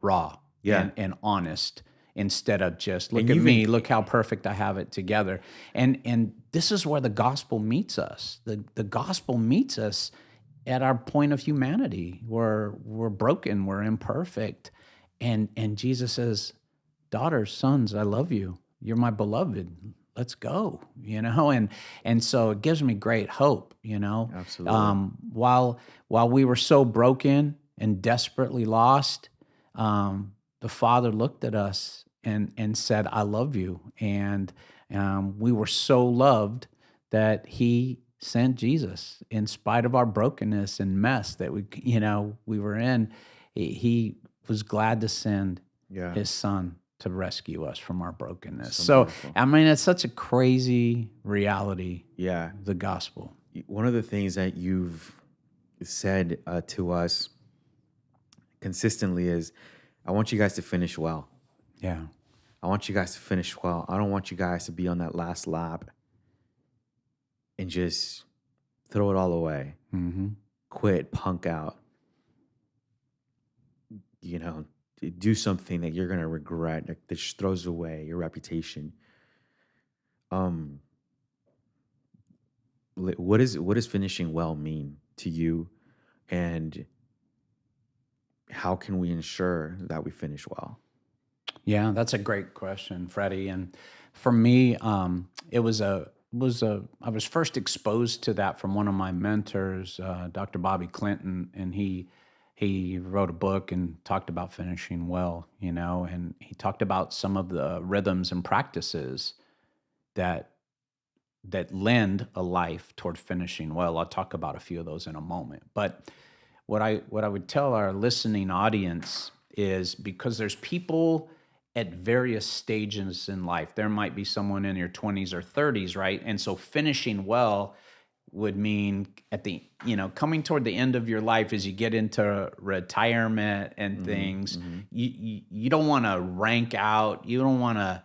raw Yeah. and honest instead of just look And at you've me, en- look how perfect I have it together. And this is where the gospel meets us. The gospel meets us at our point of humanity. We're broken, we're imperfect. And Jesus says, daughters, sons, I love you. You're my beloved. Let's go, and so it gives me great hope, Absolutely. while we were so broken and desperately lost, the Father looked at us and said, I love you. And we were so loved that He sent Jesus in spite of our brokenness and mess that we were in. He was glad to send Yeah. His Son to rescue us from our brokenness. So So, beautiful. I mean, it's such a crazy reality, Yeah. the gospel. One of the things that you've said to us consistently is, I want you guys to finish well. Yeah. I want you guys to finish well. I don't want you guys to be on that last lap and just throw it all away, Mm-hmm. quit, punk out, do something that you're going to regret, that just throws away your reputation. Um, what does finishing well mean to you, and how can we ensure that we finish well? Yeah, that's a great question, Freddie. And for me, it was I was first exposed to that from one of my mentors, Dr. Bobby Clinton, and he wrote a book and talked about finishing well, and he talked about some of the rhythms and practices that lend a life toward finishing well. I'll talk about a few of those in a moment. But what I would tell our listening audience is, because there's people at various stages in life. There might be someone in your 20s or 30s, right? And so finishing well would mean at the, coming toward the end of your life as you get into retirement and things. You don't want to rank out. You don't want to,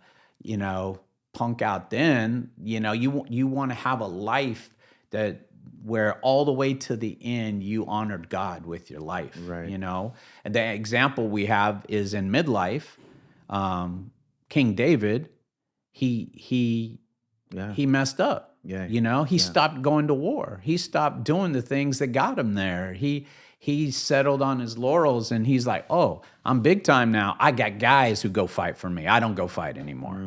punk out then. You want to have a life that where all the way to the end you honored God with your life, Right. And the example we have is in midlife. King David, he Yeah. he messed up. Yeah. He Yeah. stopped going to war. He stopped doing the things that got him there. He settled on his laurels, and he's like, "Oh, I'm big time now. I got guys who go fight for me. I don't go fight anymore."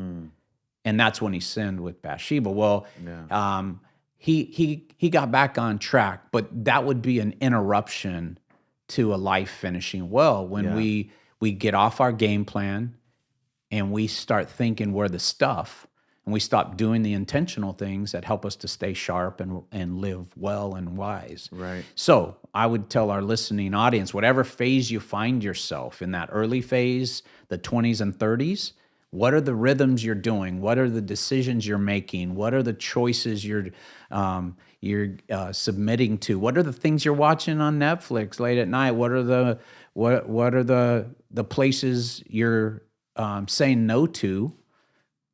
And that's when he sinned with Bathsheba. Well, Yeah. he got back on track, but that would be an interruption to a life finishing well when Yeah. we get off our game plan and we start thinking we're the stuff, and we stop doing the intentional things that help us to stay sharp and live well and wise. Right. So I would tell our listening audience, whatever phase you find yourself in, that early phase, the 20s and 30s, what are the rhythms you're doing? What are the decisions you're making? What are the choices you're submitting to? What are the things you're watching on Netflix late at night? What are the places you're saying no to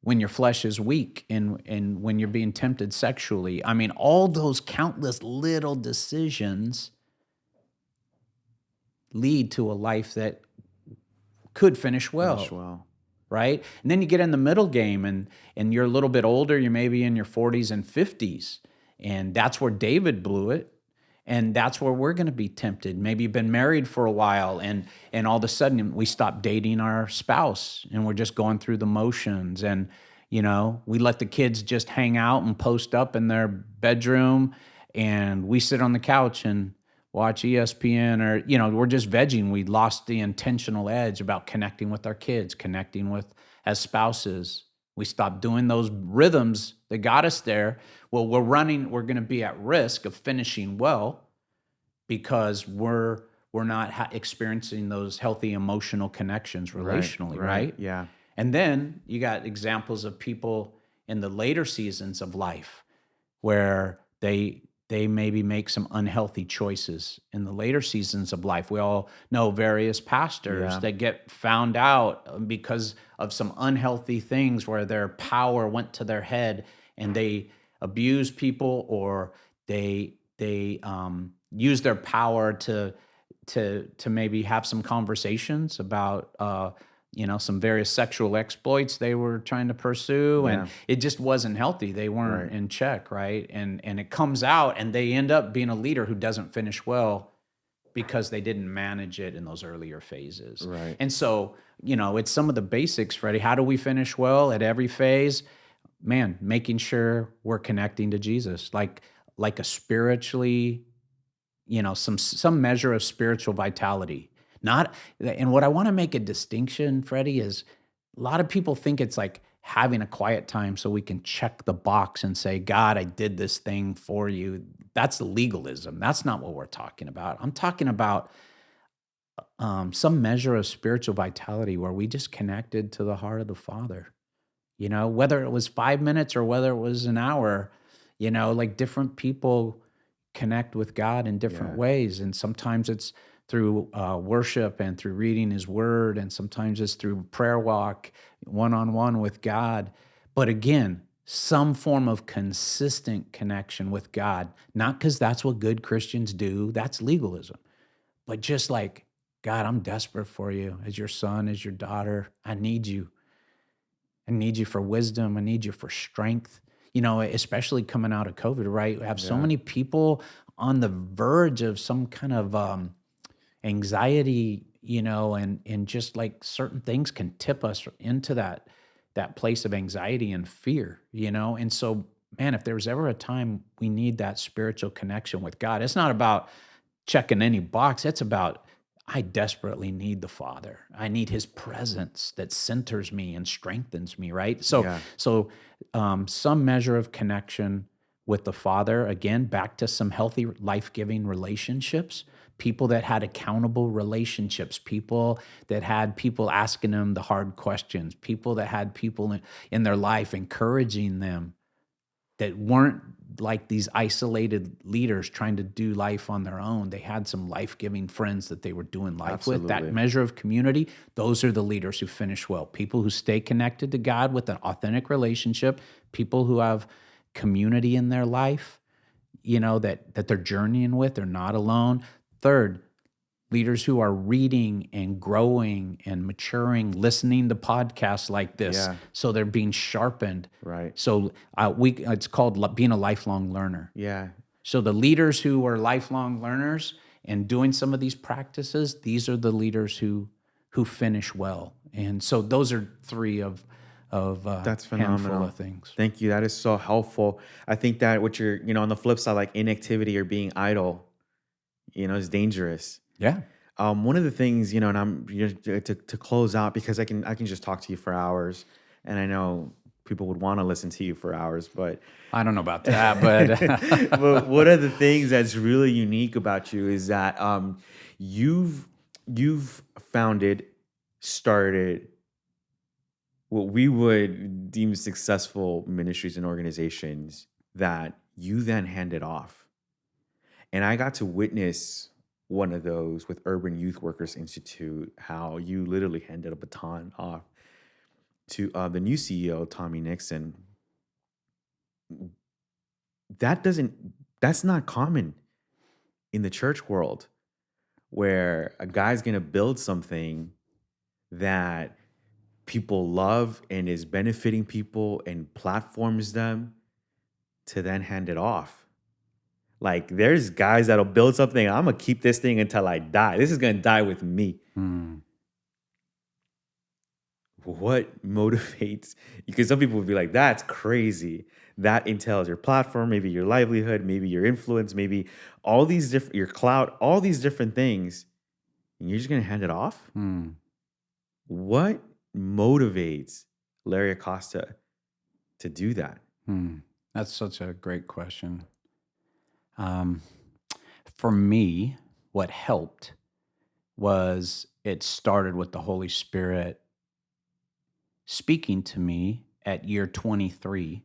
when your flesh is weak and when you're being tempted sexually? I mean, all those countless little decisions lead to a life that could finish well. Finish well. Right? And then you get in the middle game and you're a little bit older, you're maybe in your 40s and 50s. And that's where David blew it. And that's where we're going to be tempted. Maybe you've been married for a while and all of a sudden we stop dating our spouse and we're just going through the motions. And, we let the kids just hang out and post up in their bedroom, and we sit on the couch and watch ESPN, or, we're just vegging. We lost the intentional edge about connecting with our kids, connecting with as spouses. We stopped doing those rhythms that got us there. Well, we're going to be at risk of finishing well because we're not experiencing those healthy emotional connections relationally, right? Yeah. And then you got examples of people in the later seasons of life where they maybe make some unhealthy choices in the later seasons of life. We all know various pastors that get found out because of some unhealthy things where their power went to their head and they abuse people, or they use their power to maybe have some conversations about some various sexual exploits they were trying to pursue, and Yeah. it just wasn't healthy. They weren't Right. in check, right? And it comes out, and they end up being a leader who doesn't finish well because they didn't manage it in those earlier phases. Right. And so, it's some of the basics, Freddie. How do we finish well at every phase? Man, making sure we're connecting to Jesus, like a spiritually, some measure of spiritual vitality. Not And what I want to make a distinction, Freddie, is a lot of people think it's like having a quiet time so we can check the box and say, God, I did this thing for you. That's legalism. That's not what we're talking about. I'm talking about some measure of spiritual vitality where we just connected to the heart of the Father. Whether it was 5 minutes or whether it was an hour, like different people connect with God in different Yeah. ways. And sometimes it's through worship and through reading his word. And sometimes it's through prayer walk, one-on-one with God. But again, some form of consistent connection with God, not because that's what good Christians do, that's legalism, but just like, God, I'm desperate for you as your son, as your daughter. I need you. I need you for wisdom. I need you for strength. Especially coming out of COVID, right? We have so Yeah. many people on the verge of some kind of anxiety, and just like certain things can tip us into that place of anxiety and fear. And so, man, if there's ever a time we need that spiritual connection with God, it's not about checking any box. It's about, I desperately need the Father. I need his presence that centers me and strengthens me, right? So, Yeah. so some measure of connection with the Father, again, back to some healthy, life-giving relationships, people that had accountable relationships, people that had people asking them the hard questions, people that had people in their life encouraging them, that weren't like these isolated leaders trying to do life on their own. They had some life-giving friends that they were doing life with. That Absolutely. measure of community, those are the leaders who finish well. People who stay connected to God with an authentic relationship, people who have community in their life, that they're journeying with, they're not alone. Third, leaders who are reading and growing and maturing, listening to podcasts like this, Yeah. so they're being sharpened. Right. So it's called being a lifelong learner. Yeah. So the leaders who are lifelong learners and doing some of these practices, these are the leaders who finish well. And so those are three of That's handful phenomenal. of things. Thank you. That is so helpful. I think that what you're, on the flip side, like inactivity or being idle, is dangerous. Yeah. One of the things, and I'm to close out, because I can just talk to you for hours, and I know people would want to listen to you for hours, but I don't know about that, but but one of the things that's really unique about you is that you've started what we would deem successful ministries and organizations that you then handed off. And I got to witness one of those with Urban Youth Workers Institute, how you literally handed a baton off to the new CEO, Tommy Nixon. That's not common in the church world, where a guy's going to build something that people love and is benefiting people and platforms them, to then hand it off. Like, there's guys that'll build something, I'm going to keep this thing until I die. This is going to die with me. What motivates? Because some people would be like, that's crazy. That entails your platform, maybe your livelihood, maybe your influence, maybe all these different, your clout, all these different things. And you're just going to hand it off? What motivates Larry Acosta to do that? That's such a great question. For me, what helped was it started with the Holy Spirit speaking to me at year 23,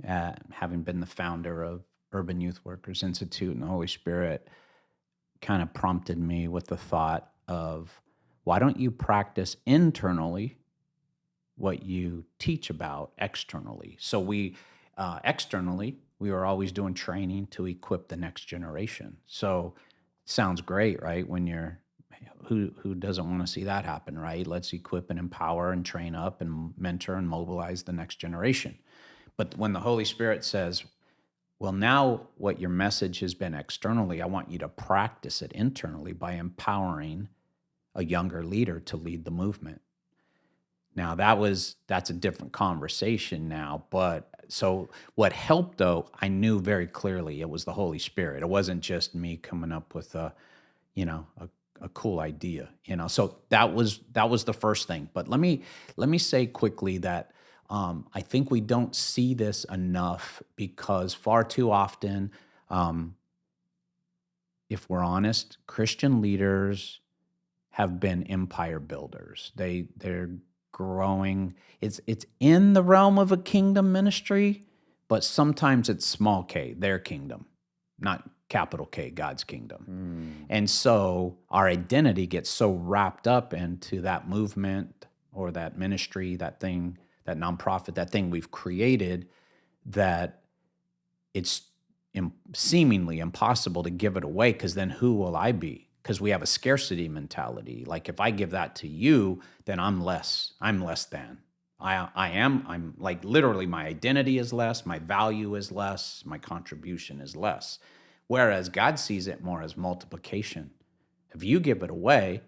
having been the founder of Urban Youth Workers Institute, and the Holy Spirit kind of prompted me with the thought of, why don't you practice internally what you teach about externally? So Externally, we were always doing training to equip the next generation. So sounds great, right? When you're who doesn't want to see that happen, right? Let's equip and empower and train up and mentor and mobilize the next generation. But when the Holy Spirit says, well, now what your message has been externally, I want you to practice it internally by empowering a younger leader to lead the movement. Now that's a different conversation now, but so what helped though, I knew very clearly it was the Holy Spirit. It wasn't just me coming up with you know, a cool idea, So that was the first thing. But let me say quickly that I think we don't see this enough because far too often, if we're honest, Christian leaders have been empire builders. They're growing. It's in the realm of a kingdom ministry, but sometimes it's small k, their kingdom, not capital K, God's kingdom. And so our identity gets so wrapped up into that movement or that ministry, that thing, that nonprofit, that thing we've created, that it's seemingly impossible to give it away because then who will I be? Because we have a scarcity mentality. Like if I give that to you, then I'm less than. I'm like literally my identity is less, my value is less, my contribution is less. Whereas God sees it more as multiplication. If you give it away,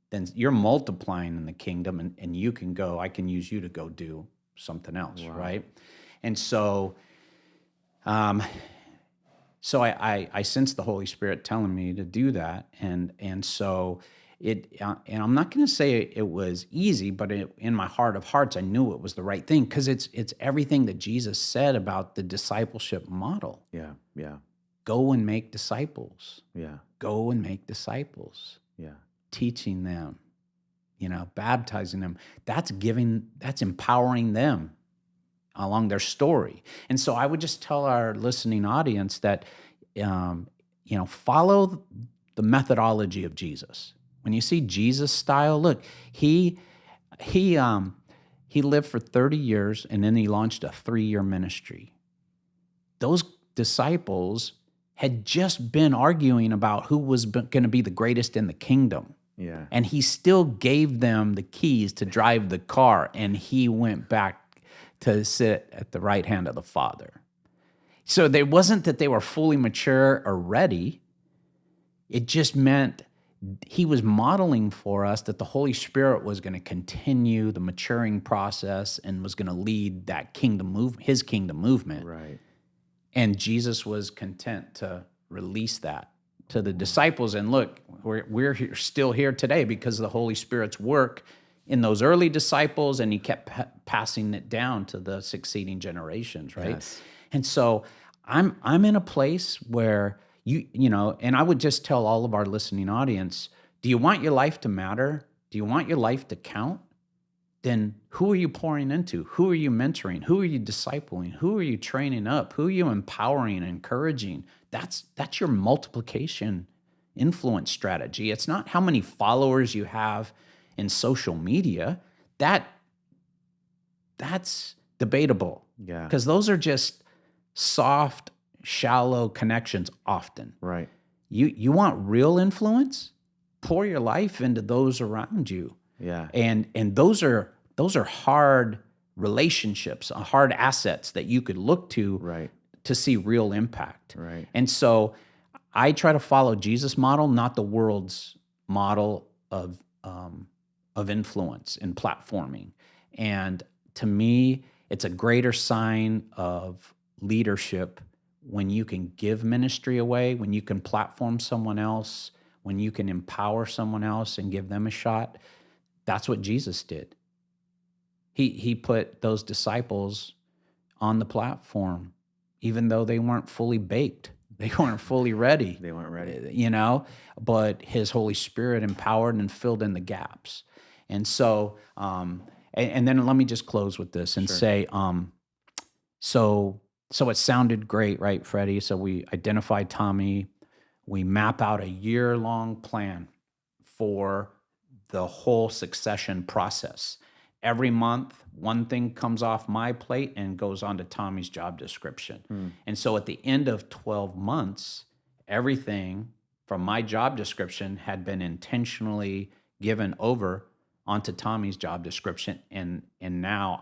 then you're multiplying in the kingdom and you can go, I can use you to go do something else, right? And so so I sensed the Holy Spirit telling me to do that, and so and I'm not going to say it was easy, but in my heart of hearts, I knew it was the right thing because it's everything that Jesus said about the discipleship model. Yeah. Yeah. Go and make disciples. Yeah. Go and make disciples. Yeah. Teaching them, baptizing them. That's empowering them along their story. And so I would just tell our listening audience that, follow the methodology of Jesus. When you see Jesus style, look, he lived for 30 years and then he launched a 3-year ministry. Those disciples had just been arguing about who was going to be the greatest in the kingdom. Yeah. And he still gave them the keys to drive the car, and he went back to sit at the right hand of the Father. So it wasn't that they were fully mature or ready. It just meant he was modeling for us that the Holy Spirit was going to continue the maturing process and was going to lead that kingdom movement, his kingdom movement. Right. And Jesus was content to release that to the disciples. And look, we're still here today because of the Holy Spirit's work in those early disciples, and he kept passing it down to the succeeding generations, right? Yes. And so I'm in a place where and I would just tell all of our listening audience, do you want your life to matter? Do you want your life to count? Then who are you pouring into? Who are you mentoring? Who are you discipling? Who are you training up? Who are you empowering and encouraging? That's your multiplication influence strategy. It's not how many followers you have in social media. That's debatable. Yeah. Because those are just soft, shallow connections often. Right. You want real influence? Pour your life into those around you. Yeah. And those are hard relationships, hard assets that you could look to Right. to see real impact. Right. And so I try to follow Jesus' model, not the world's model of influence and platforming. And to me, it's a greater sign of leadership when you can give ministry away, when you can platform someone else, when you can empower someone else and give them a shot. That's what Jesus did. He put those disciples on the platform, even though they weren't fully baked. They weren't fully ready. They weren't ready. But his Holy Spirit empowered and filled in the gaps. And so, and then let me just close with this and say, so it sounded great, right, Freddie? So we identified Tommy. We map out a year-long plan for the whole succession process. every month, one thing comes off my plate and goes on to Tommy's job description. Hmm. And so at the end of 12 months, everything from my job description had been intentionally given over onto Tommy's job description. And now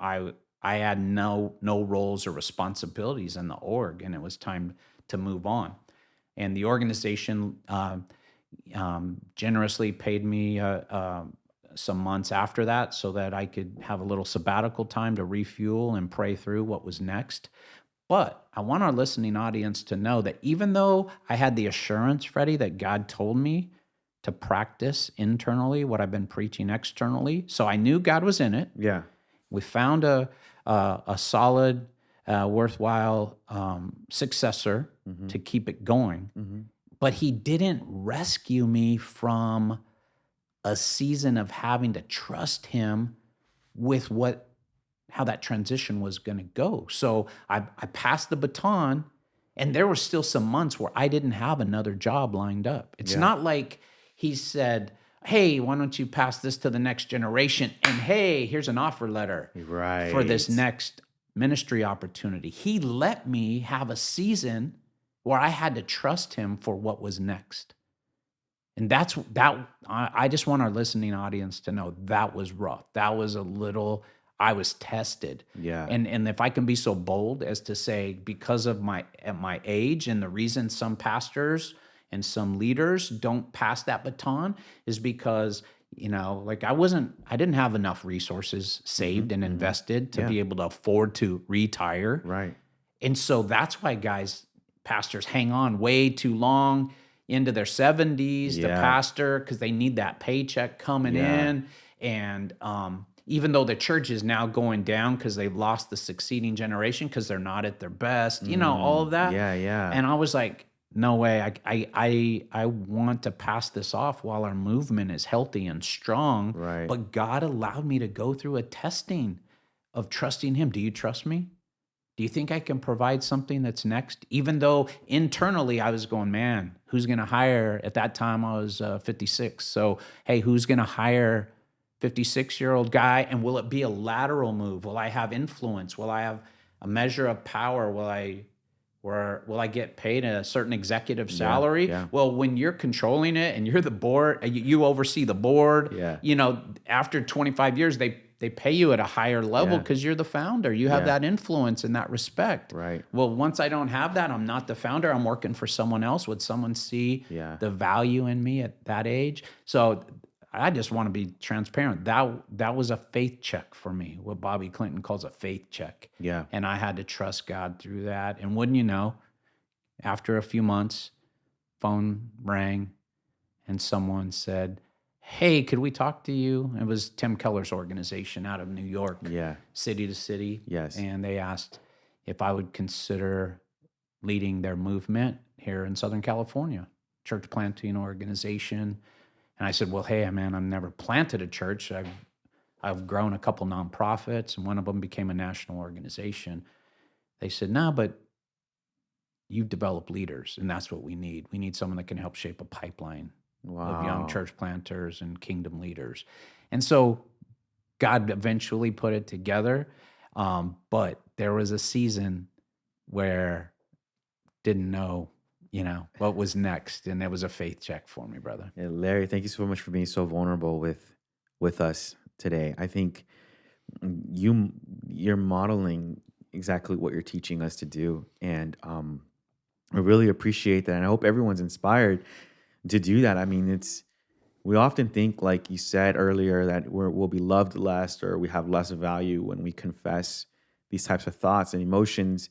I had no roles or responsibilities in the org, and it was time to move on. And the organization generously paid me some months after that so that I could have a little sabbatical time to refuel and pray through what was next. But I want our listening audience to know that even though I had the assurance, Freddie, that God told me to practice internally what I've been preaching externally, so I knew God was in it. Yeah. We found a solid, worthwhile successor to keep it going. Mm-hmm. But he didn't rescue me from a season of having to trust him with how that transition was going to go. So I passed the baton, and there were still some months where I didn't have another job lined up. It's Yeah. not like he said, hey, why don't you pass this to the next generation? And hey, here's an offer letter Right. for this next ministry opportunity. He let me have a season where I had to trust him for what was next. And I just want our listening audience to know that was rough. That was I was tested. Yeah. And if I can be so bold as to say, because of at my age, and the reason some pastors and some leaders don't pass that baton is because, like I didn't have enough resources saved and invested to be able to afford to retire. Right. And so that's why pastors hang on way too long into their 70s to pastor, because they need that paycheck coming in. And even though the church is now going down because they've lost the succeeding generation because they're not at their best, all of that. Yeah. And I was like, no way. I want to pass this off while our movement is healthy and strong. Right. But God allowed me to go through a testing of trusting him. Do you trust me? Do you think I can provide something that's next? Even though internally I was going, man, who's going to hire? At that time I was 56. So, hey, who's going to hire 56-year-old guy? And will it be a lateral move? Will I have influence? Will I have a measure of power? Will I get paid a certain executive salary? Yeah. Well, when you're controlling it and you're the board, you oversee the board. Yeah. After 25 years, they pay you at a higher level because you're the founder. You have that influence and that respect. Right. Well, once I don't have that, I'm not the founder. I'm working for someone else. Would someone see the value in me at that age? So I just want to be transparent. That was a faith check for me, what Bobby Clinton calls a faith check. Yeah. And I had to trust God through that. And wouldn't you know, after a few months, phone rang and someone said, hey, could we talk to you? It was Tim Keller's organization out of New York, city to city. Yes. And they asked if I would consider leading their movement here in Southern California, church planting organization. And I said, well, hey, man, I've never planted a church. I've grown a couple nonprofits, and one of them became a national organization. They said, no, but you've developed leaders, and that's what we need. We need someone that can help shape a pipeline of young church planters and kingdom leaders. And so God eventually put it together. But there was a season where didn't know, what was next. And it was a faith check for me, brother. Yeah, Larry, thank you so much for being so vulnerable with us today. I think you're modeling exactly what you're teaching us to do. And I really appreciate that. And I hope everyone's inspired to do that. I mean, we often think, like you said earlier, that we'll be loved less or we have less value when we confess these types of thoughts and emotions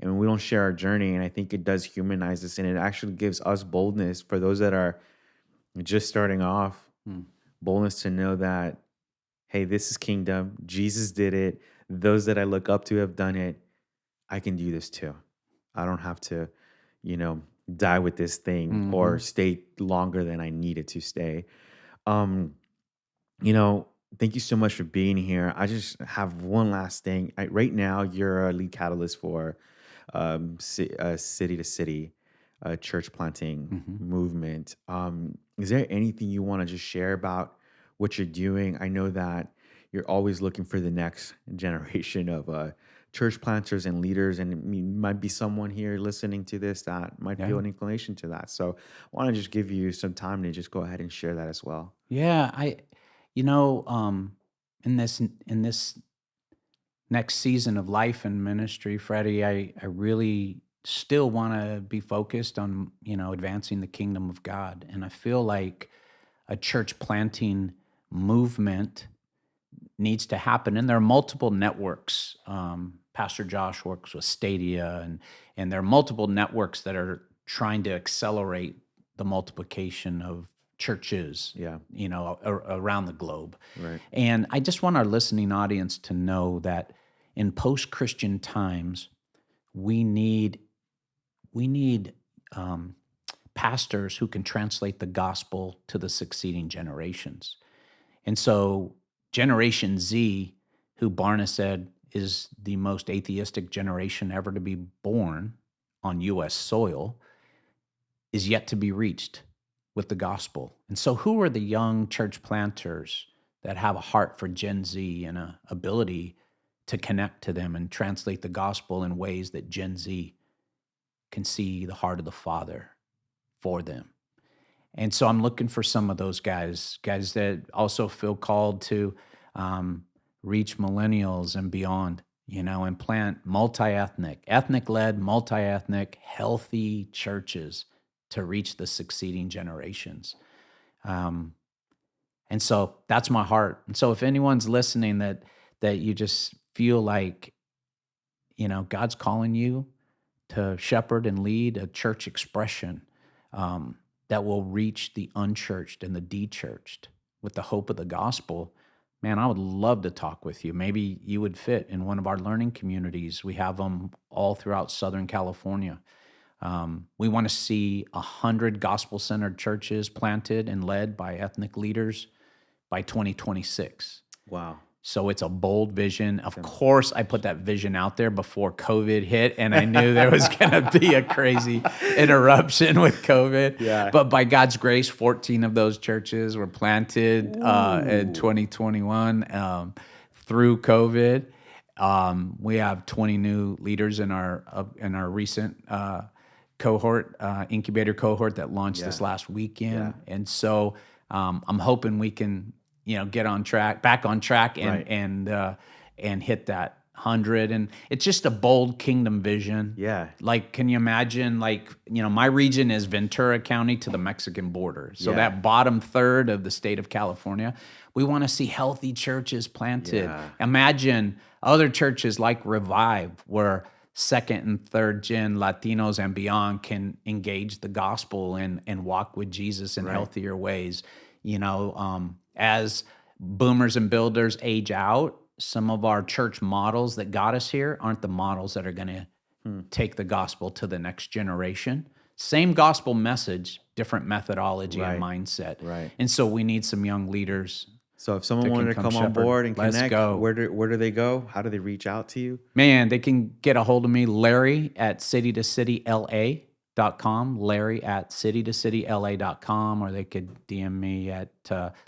and when we don't share our journey. And I think it does humanize us, and it actually gives us boldness for those that are just starting off, boldness to know that, hey, this is kingdom. Jesus did it. Those that I look up to have done it. I can do this too. I don't have to, die with this thing or stay longer than I needed to stay. Thank you so much for being here. I just have one last thing. Right now, you're a lead catalyst for city to city church planting movement. Is there anything you want to just share about what you're doing? I know that you're always looking for the next generation of church planters and leaders. And might be someone here listening to this that might Yeah. feel an inclination to that. So I want to just give you some time to just go ahead and share that as well. Yeah, you know, in this next season of life and ministry, Freddie, I really still want to be focused on, advancing the kingdom of God. And I feel like a church planting movement needs to happen. And there are multiple networks. Pastor Josh works with Stadia, and there are multiple networks that are trying to accelerate the multiplication of churches, Yeah. around the globe. Right. And I just want our listening audience to know that in post-Christian times, we need um, pastors who can translate the gospel to the succeeding generations. And so Generation Z, who Barna said is the most atheistic generation ever to be born on U.S. soil, is yet to be reached with the gospel. And so who are the young church planters that have a heart for Gen Z and an ability to connect to them and translate the gospel in ways that Gen Z can see the heart of the Father for them? And so I'm looking for some of those guys that also feel called to reach millennials and beyond, and plant ethnic-led, multi-ethnic, healthy churches to reach the succeeding generations. And so that's my heart. And so if anyone's listening that you just feel like, God's calling you to shepherd and lead a church expression, that will reach the unchurched and the de-churched with the hope of the gospel, man, I would love to talk with you. Maybe you would fit in one of our learning communities. We have them all throughout Southern California. We want to see 100 gospel-centered churches planted and led by ethnic leaders by 2026. Wow. So it's a bold vision. Of course, I put that vision out there before COVID hit, and I knew there was going to be a crazy interruption with COVID. Yeah. But by God's grace, 14 of those churches were planted in 2021 through COVID. We have 20 new leaders in our recent cohort, incubator cohort that launched this last weekend. Yeah. And so I'm hoping we can get back on track and hit that 100. And it's just a bold kingdom vision. Yeah. Like, can you imagine, my region is Ventura County to the Mexican border. So that bottom third of the state of California, we want to see healthy churches planted. Yeah. Imagine other churches like Revive, where second and third gen Latinos and beyond can engage the gospel and walk with Jesus in healthier ways. As boomers and builders age out, some of our church models that got us here aren't the models that are going to take the gospel to the next generation. Same gospel message, different methodology and mindset. Right. And so we need some young leaders. So if someone wanted to come on board and Let's connect, go. where do they go? How do they reach out to you? Man, they can get a hold of me, Larry at citytocityla.com, Larry at citytocityla.com, or they could DM me at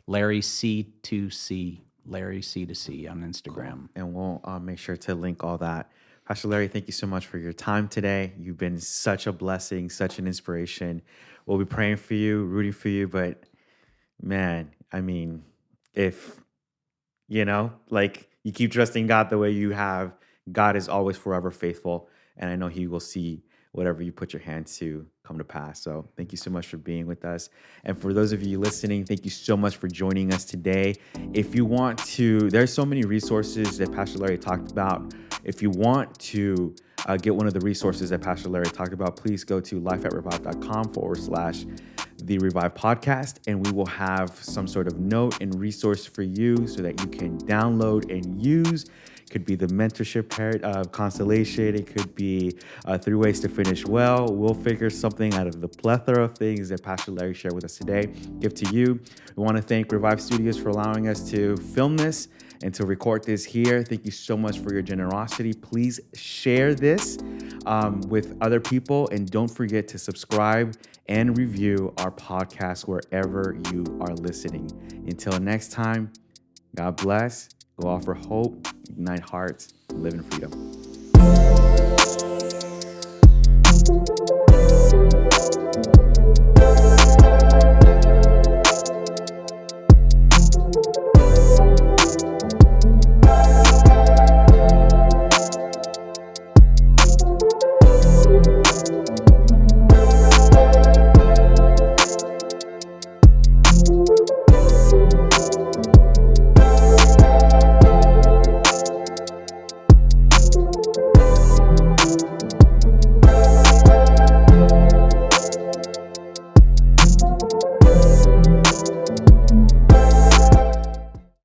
Larry C2C, Larry C2C on Instagram. Cool. And we'll make sure to link all that. Pastor Larry, thank you so much for your time today. You've been such a blessing, such an inspiration. We'll be praying for you, rooting for you, but man, I mean, if, you keep trusting God the way you have, God is always forever faithful. And I know he will see whatever you put your hands to come to pass. So thank you so much for being with us. And for those of you listening, thank you so much for joining us today. If you want to, there's so many resources that Pastor Larry talked about. If you want to get one of the resources that Pastor Larry talked about, please go to lifeatrevive.com/The Revive Podcast, and we will have some sort of note and resource for you so that you can download and use. Could be the mentorship constellation. It could be 3 ways to finish well. We'll figure something out of the plethora of things that Pastor Larry shared with us today. Give to you. We want to thank Revive Studios for allowing us to film this and to record this here. Thank you so much for your generosity. Please share this with other people, and don't forget to subscribe and review our podcast wherever you are listening. Until next time, God bless Go offer hope, ignite hearts, live in freedom.